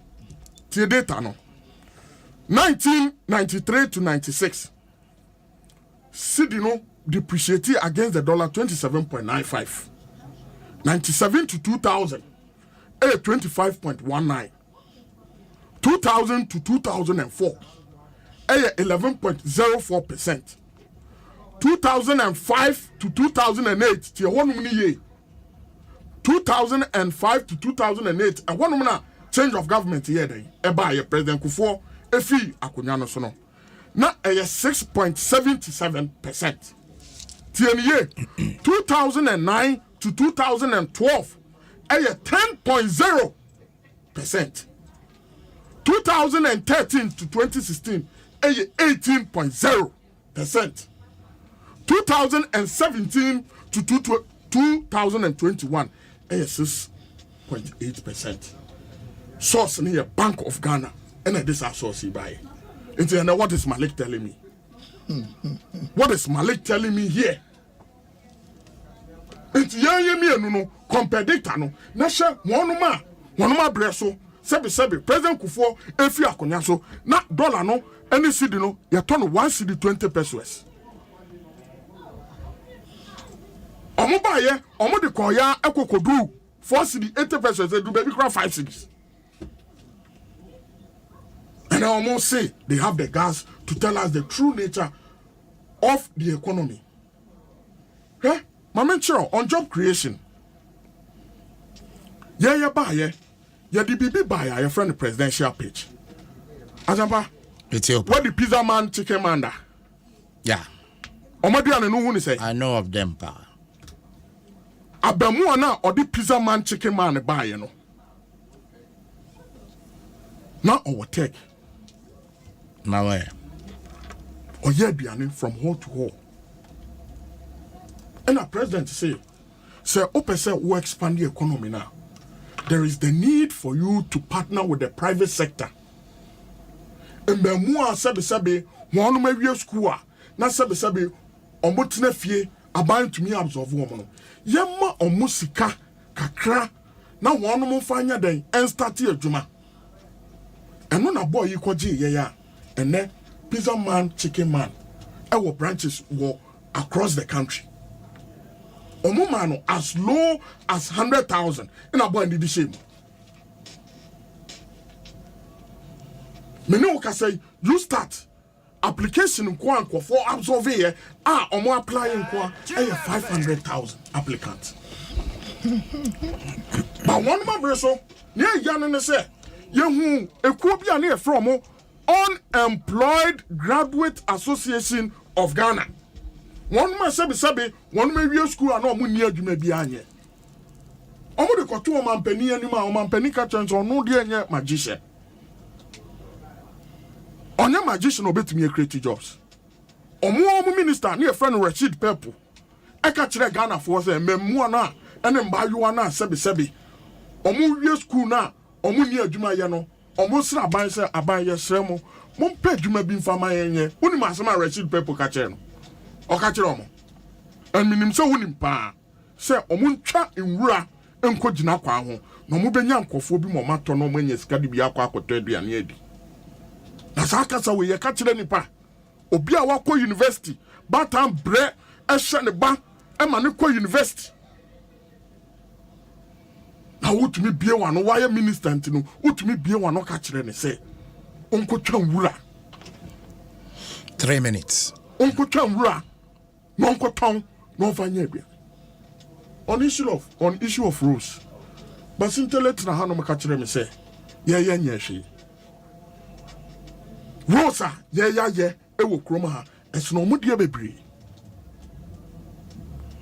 B: The data no. 1993 to 96. Cedi no depreciated against the dollar 27.95. 97 to 2000, 25.19. 2000 to 2004, 11.04%. 2005 to 2008, 2005 to 2008, and one minute change of government here, by President Kufuor, Efi Akunyano Sono. Now, 6.77%. 2009 to 2012, 10.0%. 2013 to 2016 18.0%. 2017 to 2021 6.8%. Source near Bank of Ghana, and this are source by. And what is Malik telling me? What is Malik telling me here? It's no competitor no. Nasha one ma breso. Sebi President Kufo efi akonya so na dollar no any cedi no ya turn 1 cedi 20 pesos. Omo ba ye omo de koya ekokodu 4 cedi 80 pesos do baby cry 5 cedis. And I almost say they have the gas to tell us the true nature of the economy. Hey, Mama Chiro, on job creation. Yeah, buy yeah, the BB buyer, your friend the presidential page. Azamba, what the pizza man, chicken man da?
A: Yeah.
B: Omadiana no one say.
A: I know of them, pa.
B: Abemuana or the pizza man, chicken man buy, you know. Now our take.
A: My way.
B: Or yeah, from hall to hall. And our president say, open say we expand the economy now. There is the need for you to partner with the private sector. And the more sabi one may school na sabi omotina fie aban to me absorb woman. Yemma omusika kakra na one mo fanya den and start adwuma. And when a boy you yeah. And then pizza man, chicken man, our branches were across the country. Omumano as low as 100,000 in a boy in the shame. Many can say you start application in Kwan for absorb here. Omo applying Kwan 500,000 applicants. But one more breso near Yanan say, Yahu, a copy near from Unemployed Graduate Association of Ghana. One man sabi one may be school and no near you may be anye. Omo de kotu o man pani anima o man pani ka chance on no de anye magician. Onya magician obetumi create jobs. Omo minister na friend Rashid Pepu. E ka kire Ghana for say memmu ana ene mbayu ana sabi. Omo wie school na omo ni adwuma ye no. Omo sra aban se aban ye sremo. Mom pe adwuma bi mfama yenye. Woni masema Rashid Pepu ka kire no. Okachiro omo and minim so wonim pa se omo ntwa nwura enko gina kwa ho na omo benya nkofo bi mo mato no omo nya sika de bi akwa akoto aduane adi na saka sa we ye ka kire nipa obi a wakọ university batam bre ehye ne ba e ma ne kọ university na wotumi bie wano why minister ntino wotumi bie wano ka kire ne se onko twa nwura
A: 3 minutes
B: onko twa nwura non-cotton, non-fanya. On issue of rules. But since the letter na hano makachire me say, yeah she. Rosa, yeah, ewo kroma ha. It's no mudia bebre.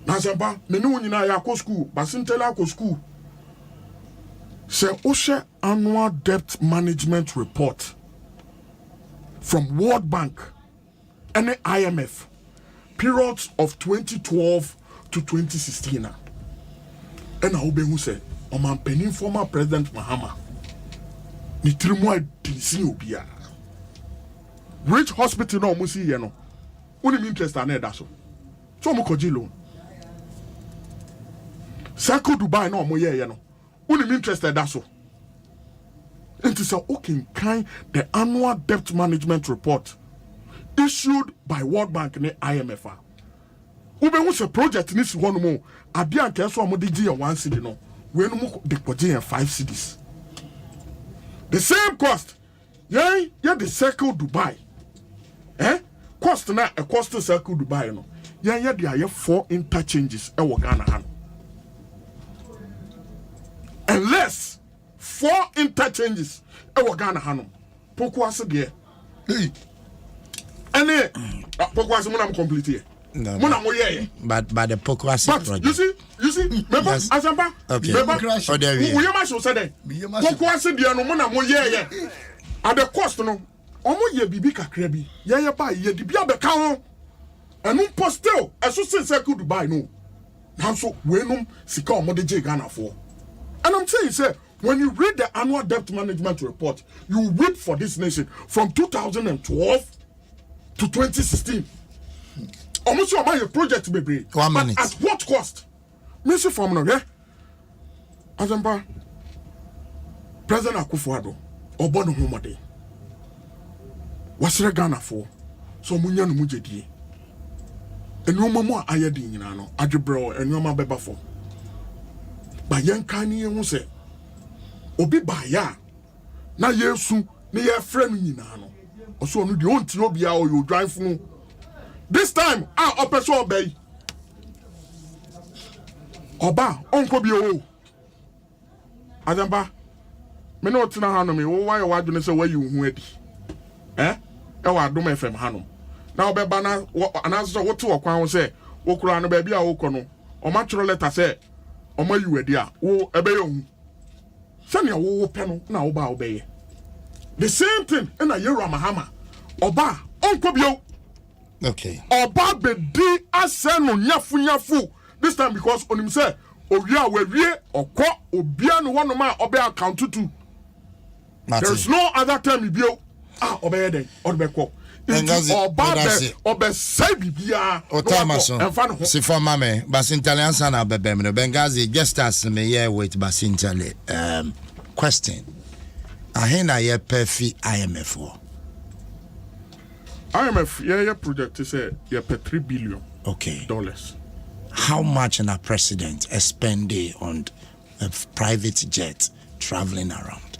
B: Nazamba, menu nyina ya ko school, but since the ko school. Say OSHA annual debt management report from World Bank and the IMF. Periods of 2012 to 2016. And I will say, Oman Penin former President Mahama. Nitrimu Dinsi Obia. Rich hospital no musi yeno. Uni interest ane daso. So mo koji loan. Circle Dubai no mo ye yeno. Uni interest daso. It is okay kind the annual debt management report issued by World Bank and IMF. Ube who a project needs one more. Abia and so mo DJ 1 cedi no. We no mo de project 5 cedis. The same cost. Yeah, the Circle Dubai. Cost na a cost to Circle Dubai no. Yeah, there are 4 interchanges e wo Ghana han. Unless 4 interchanges e wo Ghana han. Poko ase de. Hey. Ane poko ase mo na complete here.
A: No, but the Pokwasi project.
B: You see, remember, yes. Azamba,
A: okay.
B: Remember,
A: oh, there we
B: are. Pokwasi, dear, no, Mona, at the cost no omo ye bibi kakra bi ye ba ye di bia be ka ho enu postel eso say could Dubai no now so we num sika omo de je Ghana for. And I'm saying say when you read the annual debt management report, you weep for this nation from 2012 to 2016. Almost your money project baby.
A: 1 minute.
B: But at what cost? Mr. Formula, yeah? Azamba President Akufo-Addo obono homode. Wasere Ghana for so munya no mujedi. Enwoma mo ayedi nyina no adwebro enwoma beba for. Ba yenka ni hu se obi ba ya na yesu ne ye frɛ no nyina no oso no de onti obi a o drive funu this time opeso obey oba onko bi o Azamba me no tina ha no me wo why wadwene se wayi hu adi e wa Adom FM ha no na obeba na anaso wo te okwan ho se wo kura no ba bia wo kɔ no o ma tworo letter se o ma yu adi a wo ebe ye hu sani wo pe no na wo ba obeye the same thing na Yero Mahama oba onko bio
A: okay
B: oba be di aseno nyafu this time because onim say owia wawie okọ obia no hono ma obe account to there's no other time bio obeye den odbekọ oba say bibia
A: o time so si for mame Basintaliansa na bebem no Benghazi just as me here with Basintali question ahena ye perfi IMF for
B: IMF yeah project is yeah per $3 billion dollars.
A: How much in a president spend on a private jet traveling around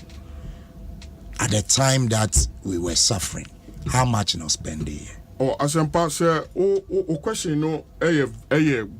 A: at the time that we were suffering? How much in spend there?
B: Oh, as I'm say, question no, a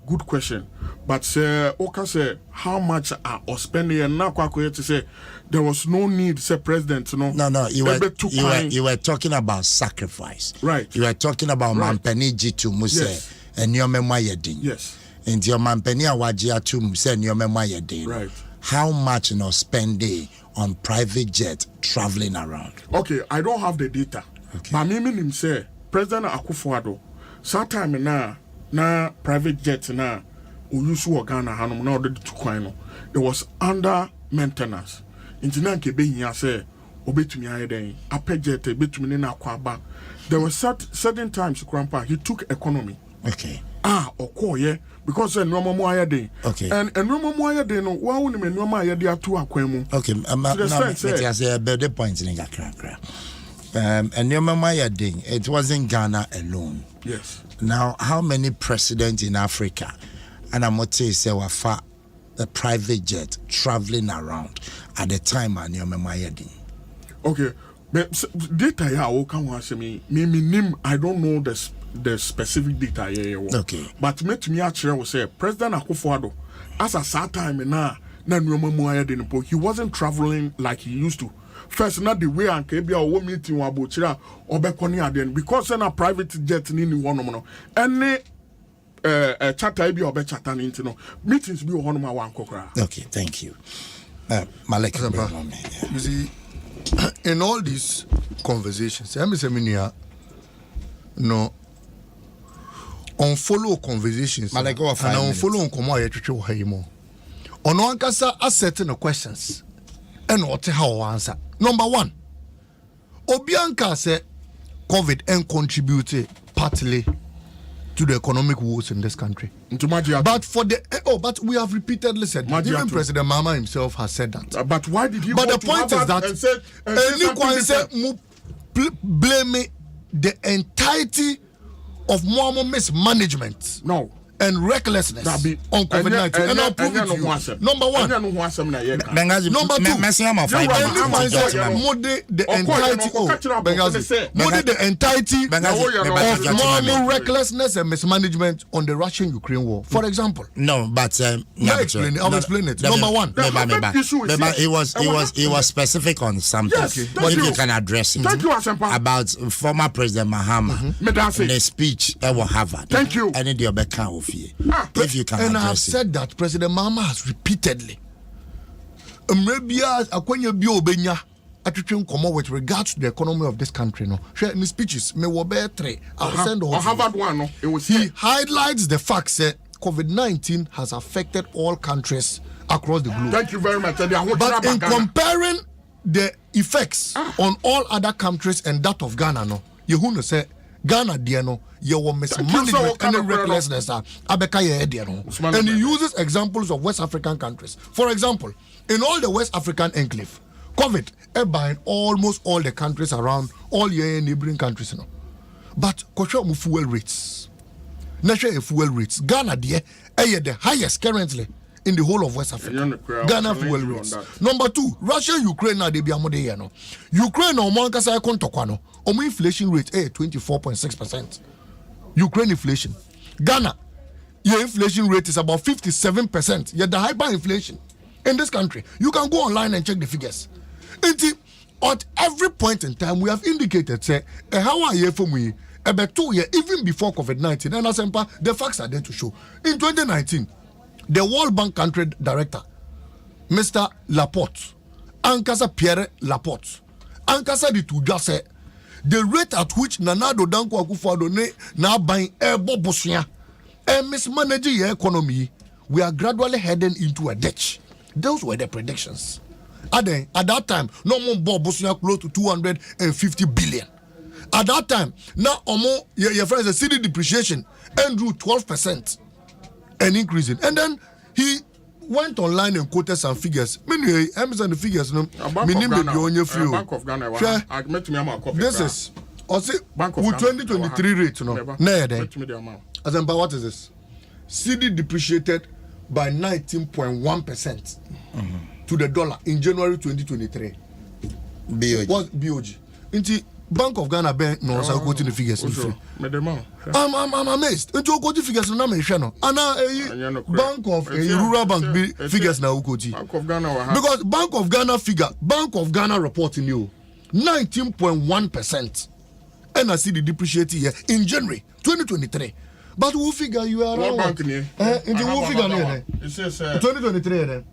B: good question, but say, say how much are spending and now to say there was no need, say president,
A: no, you were talking about sacrifice,
B: right?
A: You were talking about Mampeniji to Muse and your memoir yedin,
B: yes,
A: and your Mampenia Wajia to Muse and your memoir yedin,
B: right?
A: How much spending on private jet traveling around?
B: Okay, I don't have the data, but me him say. President Akufo-Addo sometime na private jet na uyusu Ghana hanom na odede tukwan no it was under maintenance intina nke be hia say obetumi ayeden ape jet betumi ne na akwa there were certain times Krampa he took economy okoye because enwoma mu ayeden and enwoma mu ayeden no wa woni enwoma ayede atu akwan mu
A: I say a better point in Gakra. And your mama ding, it wasn't Ghana alone.
B: Yes.
A: Now, how many presidents in Africa and I'm going to say were a private jet traveling around at the time and your mama ding?
B: Okay, but data ya o kan wa me nim I don't know the specific data here.
A: Okay.
B: But me actually will say President Akufo-Addo as a sad time na nneoma mu ayedin but he wasn't traveling like he used to. First, not the way and Kabia or meeting or Bochira or Beconi Aden because in a private jet in one no any chatter be or bechatan into meetings be one of one cockra.
A: Okay, thank you. Malek,
C: you see, in all these conversations, I'm saying, no, on follow conversations,
A: Malek,
C: and on follow on come out to Haimo. On one casa ascertain questions. And what how answer number one Obianka said COVID and contributed partly to the economic woes in this country. But for the but we have repeatedly said that. Even President Mama himself has said that.
B: But why did he?
C: But the point is that anyone said blame the entirety of Moamo mismanagement.
B: No.
C: And recklessness on COVID-19. And I'll prove it to you. Number one.
A: Benghazi,
C: the entirety of normal recklessness and mismanagement on the Russian-Ukraine war. For example.
A: No, but
C: I'll explain it. Number one.
A: He was specific on something.
B: Yes,
A: if you can address it.
B: Thank you, Asempa.
A: About former President Mahama in a speech at Harvard.
B: Thank you.
A: And in the Obeka. If you can
C: and I have said that President Mahama has repeatedly atwetwe come with regards to the economy of this country no share in speeches me wo be 3 I'll send all
B: Harvard one no it was
C: he highlights the fact that COVID-19 has affected all countries across the globe.
B: Thank you very much.
C: But in comparing the effects on all other countries and that of Ghana no you who say Ghana dear no you will mismanagement and recklessness abeka ye dear no, and he uses examples of West African countries. For example, in all the West African enclave, COVID by almost all the countries around all your neighboring countries no, but kwasho fuel rates national fuel rates Ghana dear the highest currently in the whole of West Africa. Ghana fuel rates. Number 2, Russia and Ukraine now they be amode here no. Ukraine no man kasa kontokwa no. Omo inflation rate 24.6%. Ukraine inflation. Ghana, your inflation rate is about 57%. Yet the hyperinflation in this country. You can go online and check the figures. At every point in time we have indicated say how are you for me about 2 years even before COVID-19 and asempa the facts are there to show. In 2019 the World Bank country director, Mr. Laporte, Ankasa Pierre Laporte, Ankasa di Tuja say the rate at which Nanado Danko Akufo-Addo ne now buying air bobosia and mismanaging your economy, we are gradually heading into a ditch. Those were the predictions. At that time, no more bobosia close to 250 billion. At that time, now your friends, the city depreciation and grew 12%. And increasing, and then he went online and quoted some figures. Many the figures. No,
B: Bank of Ghana.
C: This is also with 2023 rate. No, as in, what is this? CD depreciated by 19.1% to the dollar in January 2023.
A: BOG.
C: What BOG? Into Bank of Ghana bank no so quoting the figures. I'm amazed. Into quoting figures na me hwe no. Ana Bank of Rural Bank figures na ukoti.
B: Bank of Ghana
C: because Bank of Ghana figure, Bank of Ghana reporting you 19.1%. And I see the depreciating here in January 2023. But who figure you are
B: around? What bank in
C: the who figure there?
B: It says
C: 2023 then.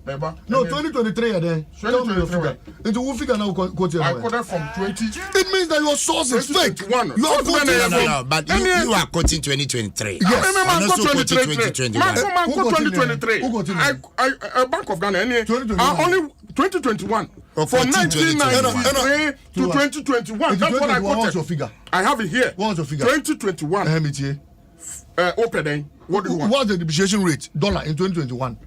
C: No, 2023 then. Tell me your figure. Into who figure now quote
B: I quoted from 20.
C: It means that your source is fake. You are quoting
A: no, but you are quoting 2023.
C: Yes.
A: I'm also quoting 2021.
B: Man, 2023. Bank of Ghana only 2021. From 1993 to 2021. That's what I quoted.
C: What's your figure?
B: I have it here.
C: What's your figure?
B: 2021. Open what do you want?
C: What's the depreciation rate dollar in 2021?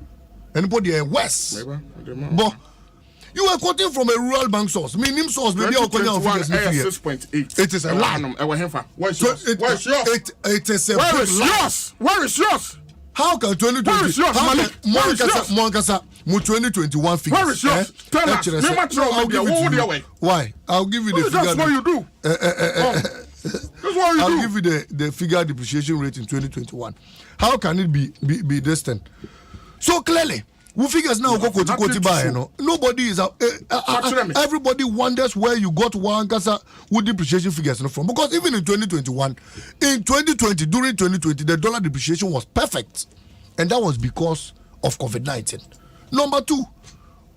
C: Anybody West? But you are quoting from a rural bank source. Minimum source maybe you're quoting on figures
B: 6.8.
C: It is a lie.
B: Where's yours? Where's yours?
C: It is a
B: where is yours? Where is yours?
C: How can 2020?
B: Where is yours, Malik? Where is yours?
C: Monkasa, 2021 figures.
B: Where is yours? Tell us.
C: Why? I'll give you the figure.
B: That's what you do. That's what you
C: I'll
B: do.
C: give you the figure depreciation rate in 2021. How can it be distant? So clearly, we figures now go quote by no. Nobody is everybody wonders where you got one kasa with depreciation figures from, because even in 2021, in 2020 during 2020 the dollar depreciation was perfect, and that was because of COVID-19. Number 2,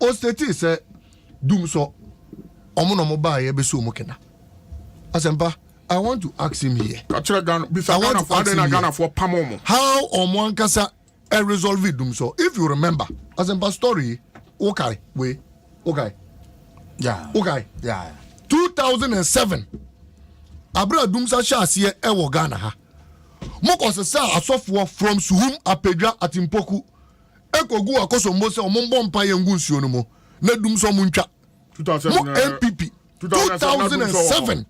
C: Osteti said doom so omo buy e be so mokena. Asempa, I want to ask him here.
B: How
C: Omo Ankasa resolve it doom so? If you remember, Asempa story, okay. 2007, Abra Dumsa Shasie Ewo Ghana ha. Moko se sa asofo from Suhum Apedra Atimpoku. Eko gu akoso mbose omombo mpa yengu nsuo no mo. Na Dumso muntwa. 2007 MPP. 2007.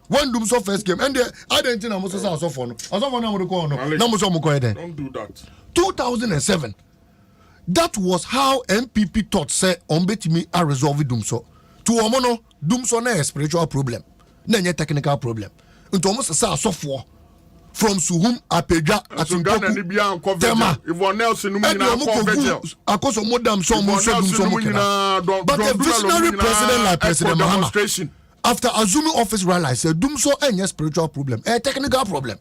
C: When Dumso first came, and I didn't know Moses Asofo no. Asofo na mo ko no. Na mo so mo ko eden.
B: Don't do that.
C: 2007. That was how MPP thought say ombetimi a resolve Dumso. To omono Dumso na spiritual problem. Na nye technical problem. Nto omo se Asofo from Suhum Apedra Atimpoku Tema
B: everyone else in Numina
C: akoso modam so mo so Dumso mo kena. But the visionary president like President Mahama, after assuming office, realized that Dumso any spiritual problem, a technical problem.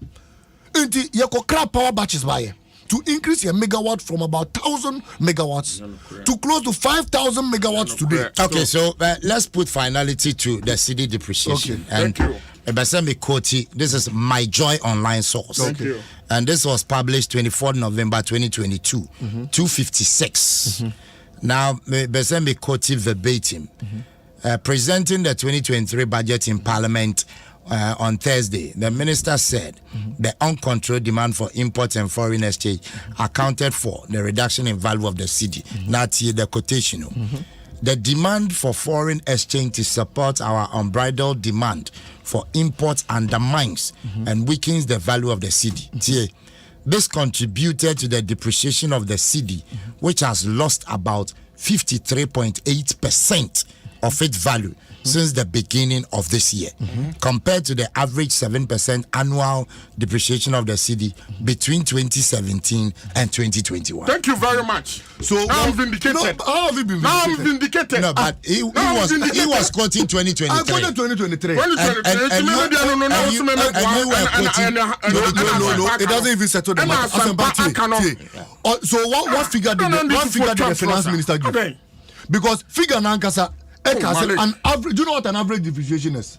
C: Until you could crap power batches by to increase your megawatt from about 1,000 megawatts to close to 5,000 megawatts today.
A: Okay, so let's put finality to the city depreciation.
B: Okay.
A: And
B: Thank you.
A: Ebesemi Koti, this is My Joy online source.
B: Thank you.
A: And this was published 24 November 2022, 256. Now, Ebesemi Koti verbatim, presenting the 2023 budget in Parliament on Thursday, the minister said the uncontrolled demand for import and foreign exchange accounted for the reduction in value of the cedi. That's the quotation. The demand for foreign exchange to support our unbridled demand for imports undermines and weakens the value of the cedi. This contributed to the depreciation of the cedi, which has lost about 53.8% of its value since the beginning of this year, compared to the average 7% annual depreciation of the cedi between 2017 and 2021.
B: Thank you very much.
C: So
B: now I'm vindicated.
C: No, how have you been vindicated?
B: Now I'm vindicated.
A: No, but he was quoting 2023.
C: I quoted 2023.
A: No,
C: it doesn't even settle the matter. So what figure did the finance minister give?
B: Okay.
C: Because figure nankasa, an average. Do you know what an average depreciation is?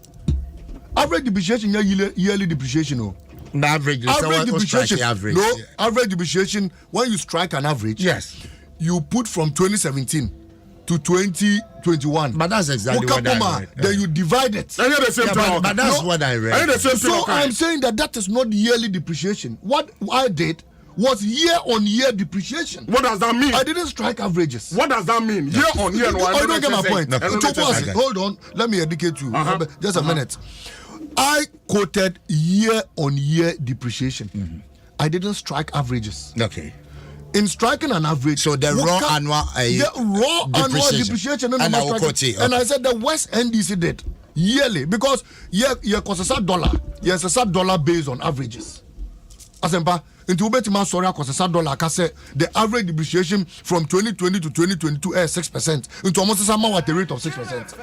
C: Average depreciation, yearly depreciation. No.
A: The average depreciation. Average.
C: No, average depreciation. When you strike an average,
A: yes,
C: you put from 2017 to 2021.
A: But that's exactly what I read.
C: Then you divide it.
A: But that's what I read.
C: So I'm saying that is not yearly depreciation. What I did was year-on-year depreciation.
B: What does that mean?
C: I didn't strike averages.
B: What does that mean? Year-on-year.
C: I don't get my point. Hold on. Let me educate you. Just a minute. I quoted year-on-year depreciation. I didn't strike averages.
A: Okay.
C: In striking an average,
A: so the raw annual
C: annual depreciation and I said the West NDC did yearly because yeah cost a dollar. Yes, a dollar based on averages. Asempa into Ubetima sorry cost a dollar. The average depreciation from 2020 to 2022 is 6%. Into almost at the rate of 6%.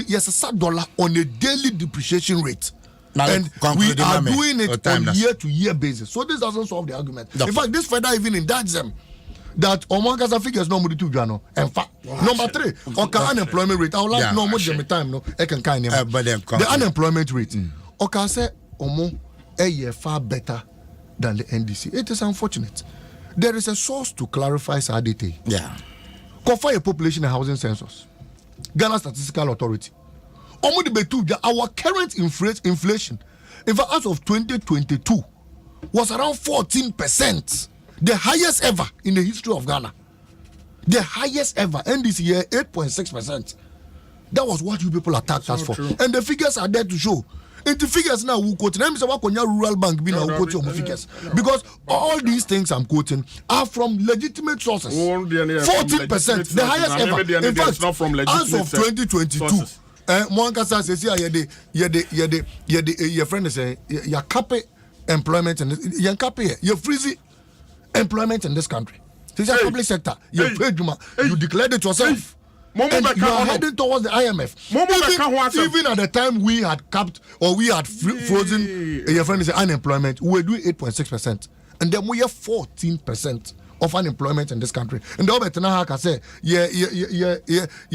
C: Yes, a dollar on a daily depreciation rate. Now, and we are doing it on year-to-year basis. So this doesn't solve the argument. In fact, this further even indicts them that Omankasa figures no more to Jano. In fact, number 3, Oka unemployment rate. I would like no more than time. No, I can kind of the unemployment rate. Oka say Omo a year far better than the NDC. It is unfortunate. There is a source to clarify Sadete.
A: Yeah.
C: Confer a population and housing census. Ghana Statistical Authority. Our current inflation, in fact, as of 2022, was around 14%, the highest ever in the history of Ghana. The highest ever, and this year 8.6%. That was what you people attacked us for, and the figures are there to show. And the figures now we quote. Let me say what Rural Bank be now quoting figures because all these things I'm quoting are from legitimate sources. 14%, the highest ever. In fact, as of 2022. Mwankasa says your friend is you copy employment and you copy you freeze employment in this country. This is a public sector. You declared it yourself. And you are heading towards the IMF. Even at the time we had capped or we had frozen your friend is unemployment, we were doing 8.6%. And then we have 14% of unemployment in this country. And the other can say,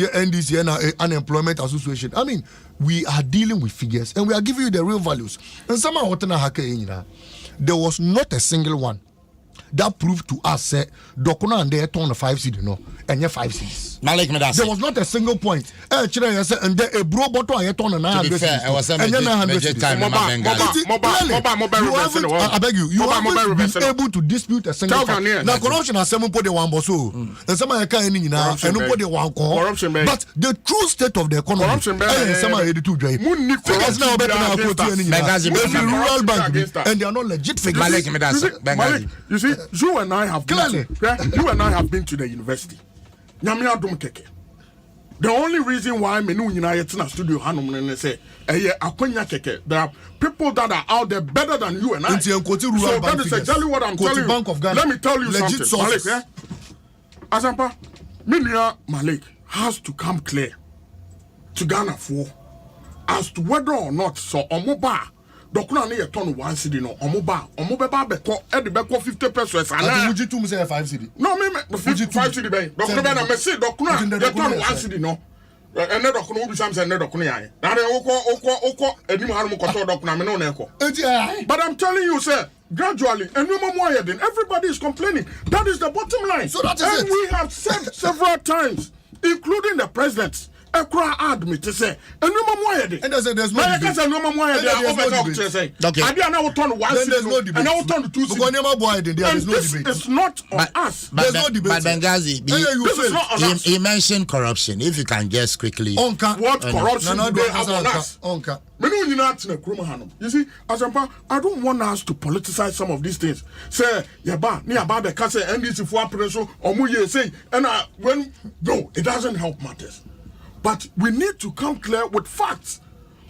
C: NDC and unemployment association. I mean, we are dealing with figures and we are giving you the real values. And somehow there was not a single one that proved to us Dokuna and they turn 5 cedi no and 5 cedis. There was not a single point. And then a bro bottle I turn 900 cedis. And then 900 cedis. I beg you, you haven't been able to dispute a single fact. Now corruption has 7.1 boso. And some are kind now and nobody want corruption. But the true state of the economy and some are 82 drive. Figures now better now quote you rural bank and they are not legit figures.
B: You see, you and I have been to the university. Adom keke. The only reason why menu in our studio Hanum say akwenya keke. There are people that are out there better than you and I. So that is exactly what I'm telling you. Let me tell you something. Malik, Asampa, Minia Malik has to come clear to Ghana for as to whether or not so Omoba dokuna ne turn 1 cedi no omo beba beko e de beko 50 pesos ana
C: Fuji 2 say 5 cedi
B: no me 5 cedi ben dokuna be na me say dokuna ye turn 1 cedi no ene dokuna obi sam say ene dokuna yan na de okọ enim harum koto dokuna me no na ekọ but I'm telling you sir gradually and everybody is complaining. That is the bottom line.
C: So that is
B: and
C: it.
B: We have said several times, including the president, Ekra admit to say, and
C: there's no debate.
A: Okay.
C: Then there's no debate.
B: And I will turn to 2
C: There's no debate.
B: It's not on us.
A: But
C: There's no debate.
A: But Benghazi,
B: This is not on us.
A: he mentioned corruption. If you can guess quickly.
B: What corruption do they have on us? You see, Asampa, I don't want us to politicize some of these things. Say, yaba, ni aba be kase NDC for operation omuye say, and no, it doesn't help matters. But we need to come clear with facts.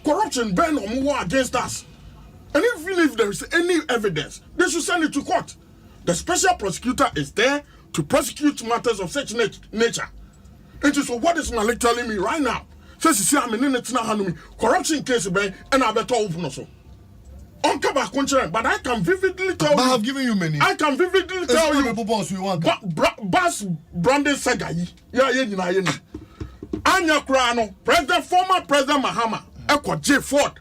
B: Corruption ban omuwa against us. And if there is any evidence, they should send it to court. The special prosecutor is there to prosecute matters of such nature. And so what is Malik telling me right now? Says you see I'm in it now corruption case and I better open also. On cover contrary, but I can vividly tell
C: But
B: you.
C: I have given you many.
B: I can vividly tell you.
C: Boss we want.
B: Bas Brandon Sagayi. Yeah. Anya Krano, former President Mahama, Eko J. Ford.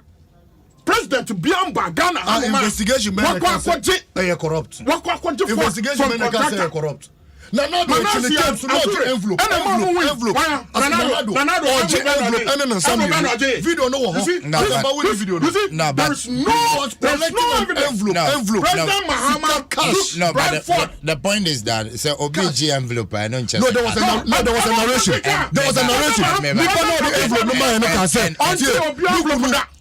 B: President Biamba Ghana.
C: Investigation men corrupt. Investigation men corrupt. Nanado actually came to not envelope. Video no video.
B: There's no envelope. President Mahama cash.
A: No, but the point is that it's an OBG envelope. I don't just.
C: No, there was a narration. There was a narration. People know the envelope no man can say.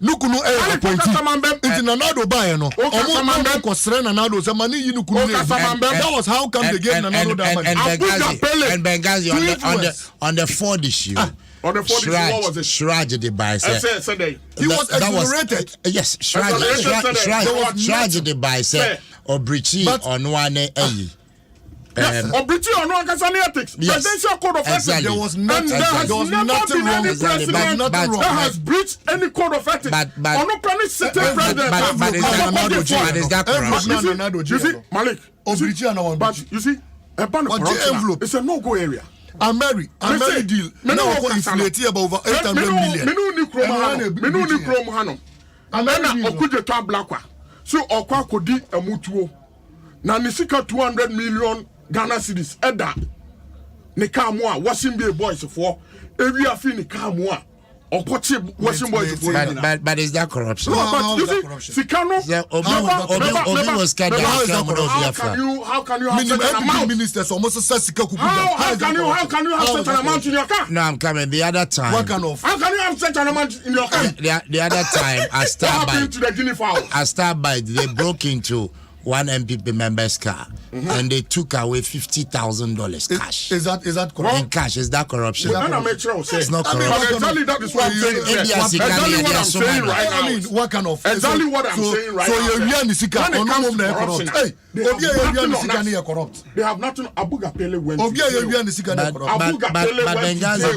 C: Nukunu appointee. It's Nanado buy no. Omo ko sre Nanado say money you nukunu. That was how come they gave Nanado that money.
A: And Benghazi on the Ford issue.
B: On the 40, what was it?
A: Tragedy by
C: he was exonerated.
A: Yes, tragedy by say Obrichi on one
B: Obrichi on one ethics. Presidential code of ethics.
A: Exactly.
C: There was nothing wrong.
B: That has breached any code of ethics. But
A: is that corruption?
B: You see, Malik.
C: Obrichi and one.
B: But you see, envelope. It's a no-go area.
C: I'm married deal. Now for inflate about over 800 million.
B: Menu ni krom hano. Amena okuje to blakwa. So okwa kodi emutuo. Na nisika 200 million Ghana cedis eda. Ne ka mo a washing be boys for. Ewi afi ne ka mo a. Okoche washing boys for.
A: But is that corruption?
B: No, but you see, Sikano.
A: Obi was scared.
B: How can you have such an amount?
C: Ministers almost
B: How can you have such an amount in your car?
A: No, I'm coming. The other time.
C: What kind of?
B: How can you have such an amount in your car?
A: The other time,
B: What happened to the guinea fowl?
A: At Starbite, they broke into one MPP member's car and they took away $50,000 cash.
C: Is that correct?
A: In cash, is that corruption?
B: It's
A: not corruption.
B: Exactly that is what I'm saying. Exactly what I'm saying right now.
C: I mean, what kind of?
B: Exactly what I'm saying right now.
C: So you're Nisika
B: when it comes to corruption,
C: hey,
B: they have nothing. Abuga Pele went
A: But Benghazi,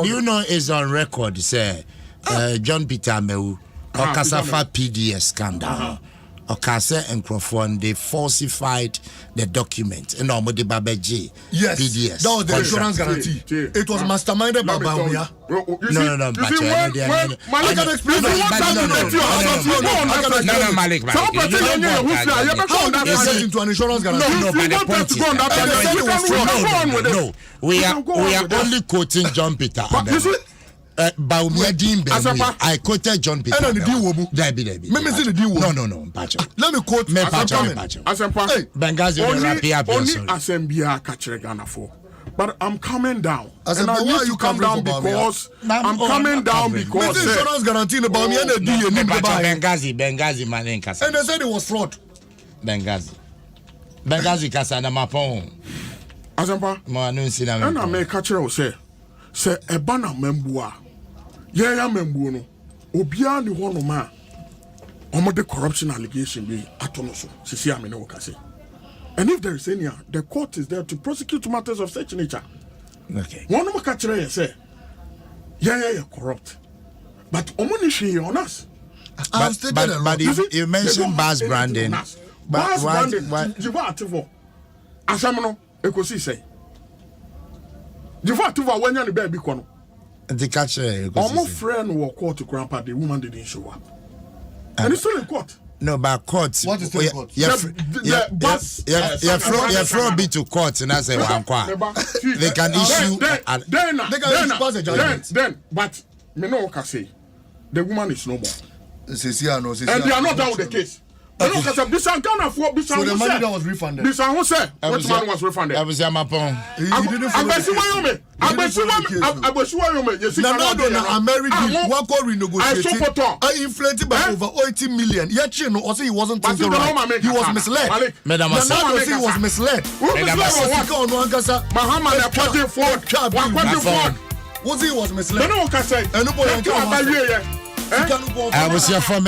A: do you know it's on record, say, John Peter Amewu, Okasafa PDS scandal. Okase and Crawford, they falsified the document. And Omode Babeji,
C: yes,
A: PDS.
C: That was the insurance guarantee. It was masterminded by Bawumia.
A: No,
B: I can explain
A: Malik.
C: Into an insurance guarantee.
A: No, but the point is, no, we are only quoting John Peter. I quoted John Peter.
C: No.
A: Let
C: me quote
A: Benghazi
B: only Assembia Kachere Ghana for. But I'm coming down. And I need to come down because I'm coming down because
C: insurance guarantee about me and
A: Benghazi man Kasa.
C: And they said it was fraud.
A: Benghazi Kasa na mapon.
B: Asempa. And I make Kachere say ebana membua. Yeah, membu no. Obia ni hono ma. The corruption allegation be atonoso. Sisi amene okase. And if there is any, the court is there to prosecute matters of such nature.
A: Okay.
B: One of my catcher say, yeah, corrupt. But omoni she on us.
A: But you mentioned Bass branding.
B: Bass branding. Jiva ativo. Asamono ekosi say. Jiva ativo when you be kono.
A: The catcher.
B: Almost friend were caught to grandpa. The woman didn't show up. And it's still in court.
A: No, but court.
C: What is the court?
A: You throw a bit to court and I say, they can issue.
B: Then, but me no can say the woman is no more.
C: And they are
B: not done with the case. So the
C: money that was refunded.
B: Which man was refunded?
A: I was my phone.
C: He didn't follow the I inflated by over 80 million. Yet you know, also he wasn't thinking right. He was misled. Nanado he was misled.
B: Muhammad
C: was he was misled.
B: I
A: was your friend,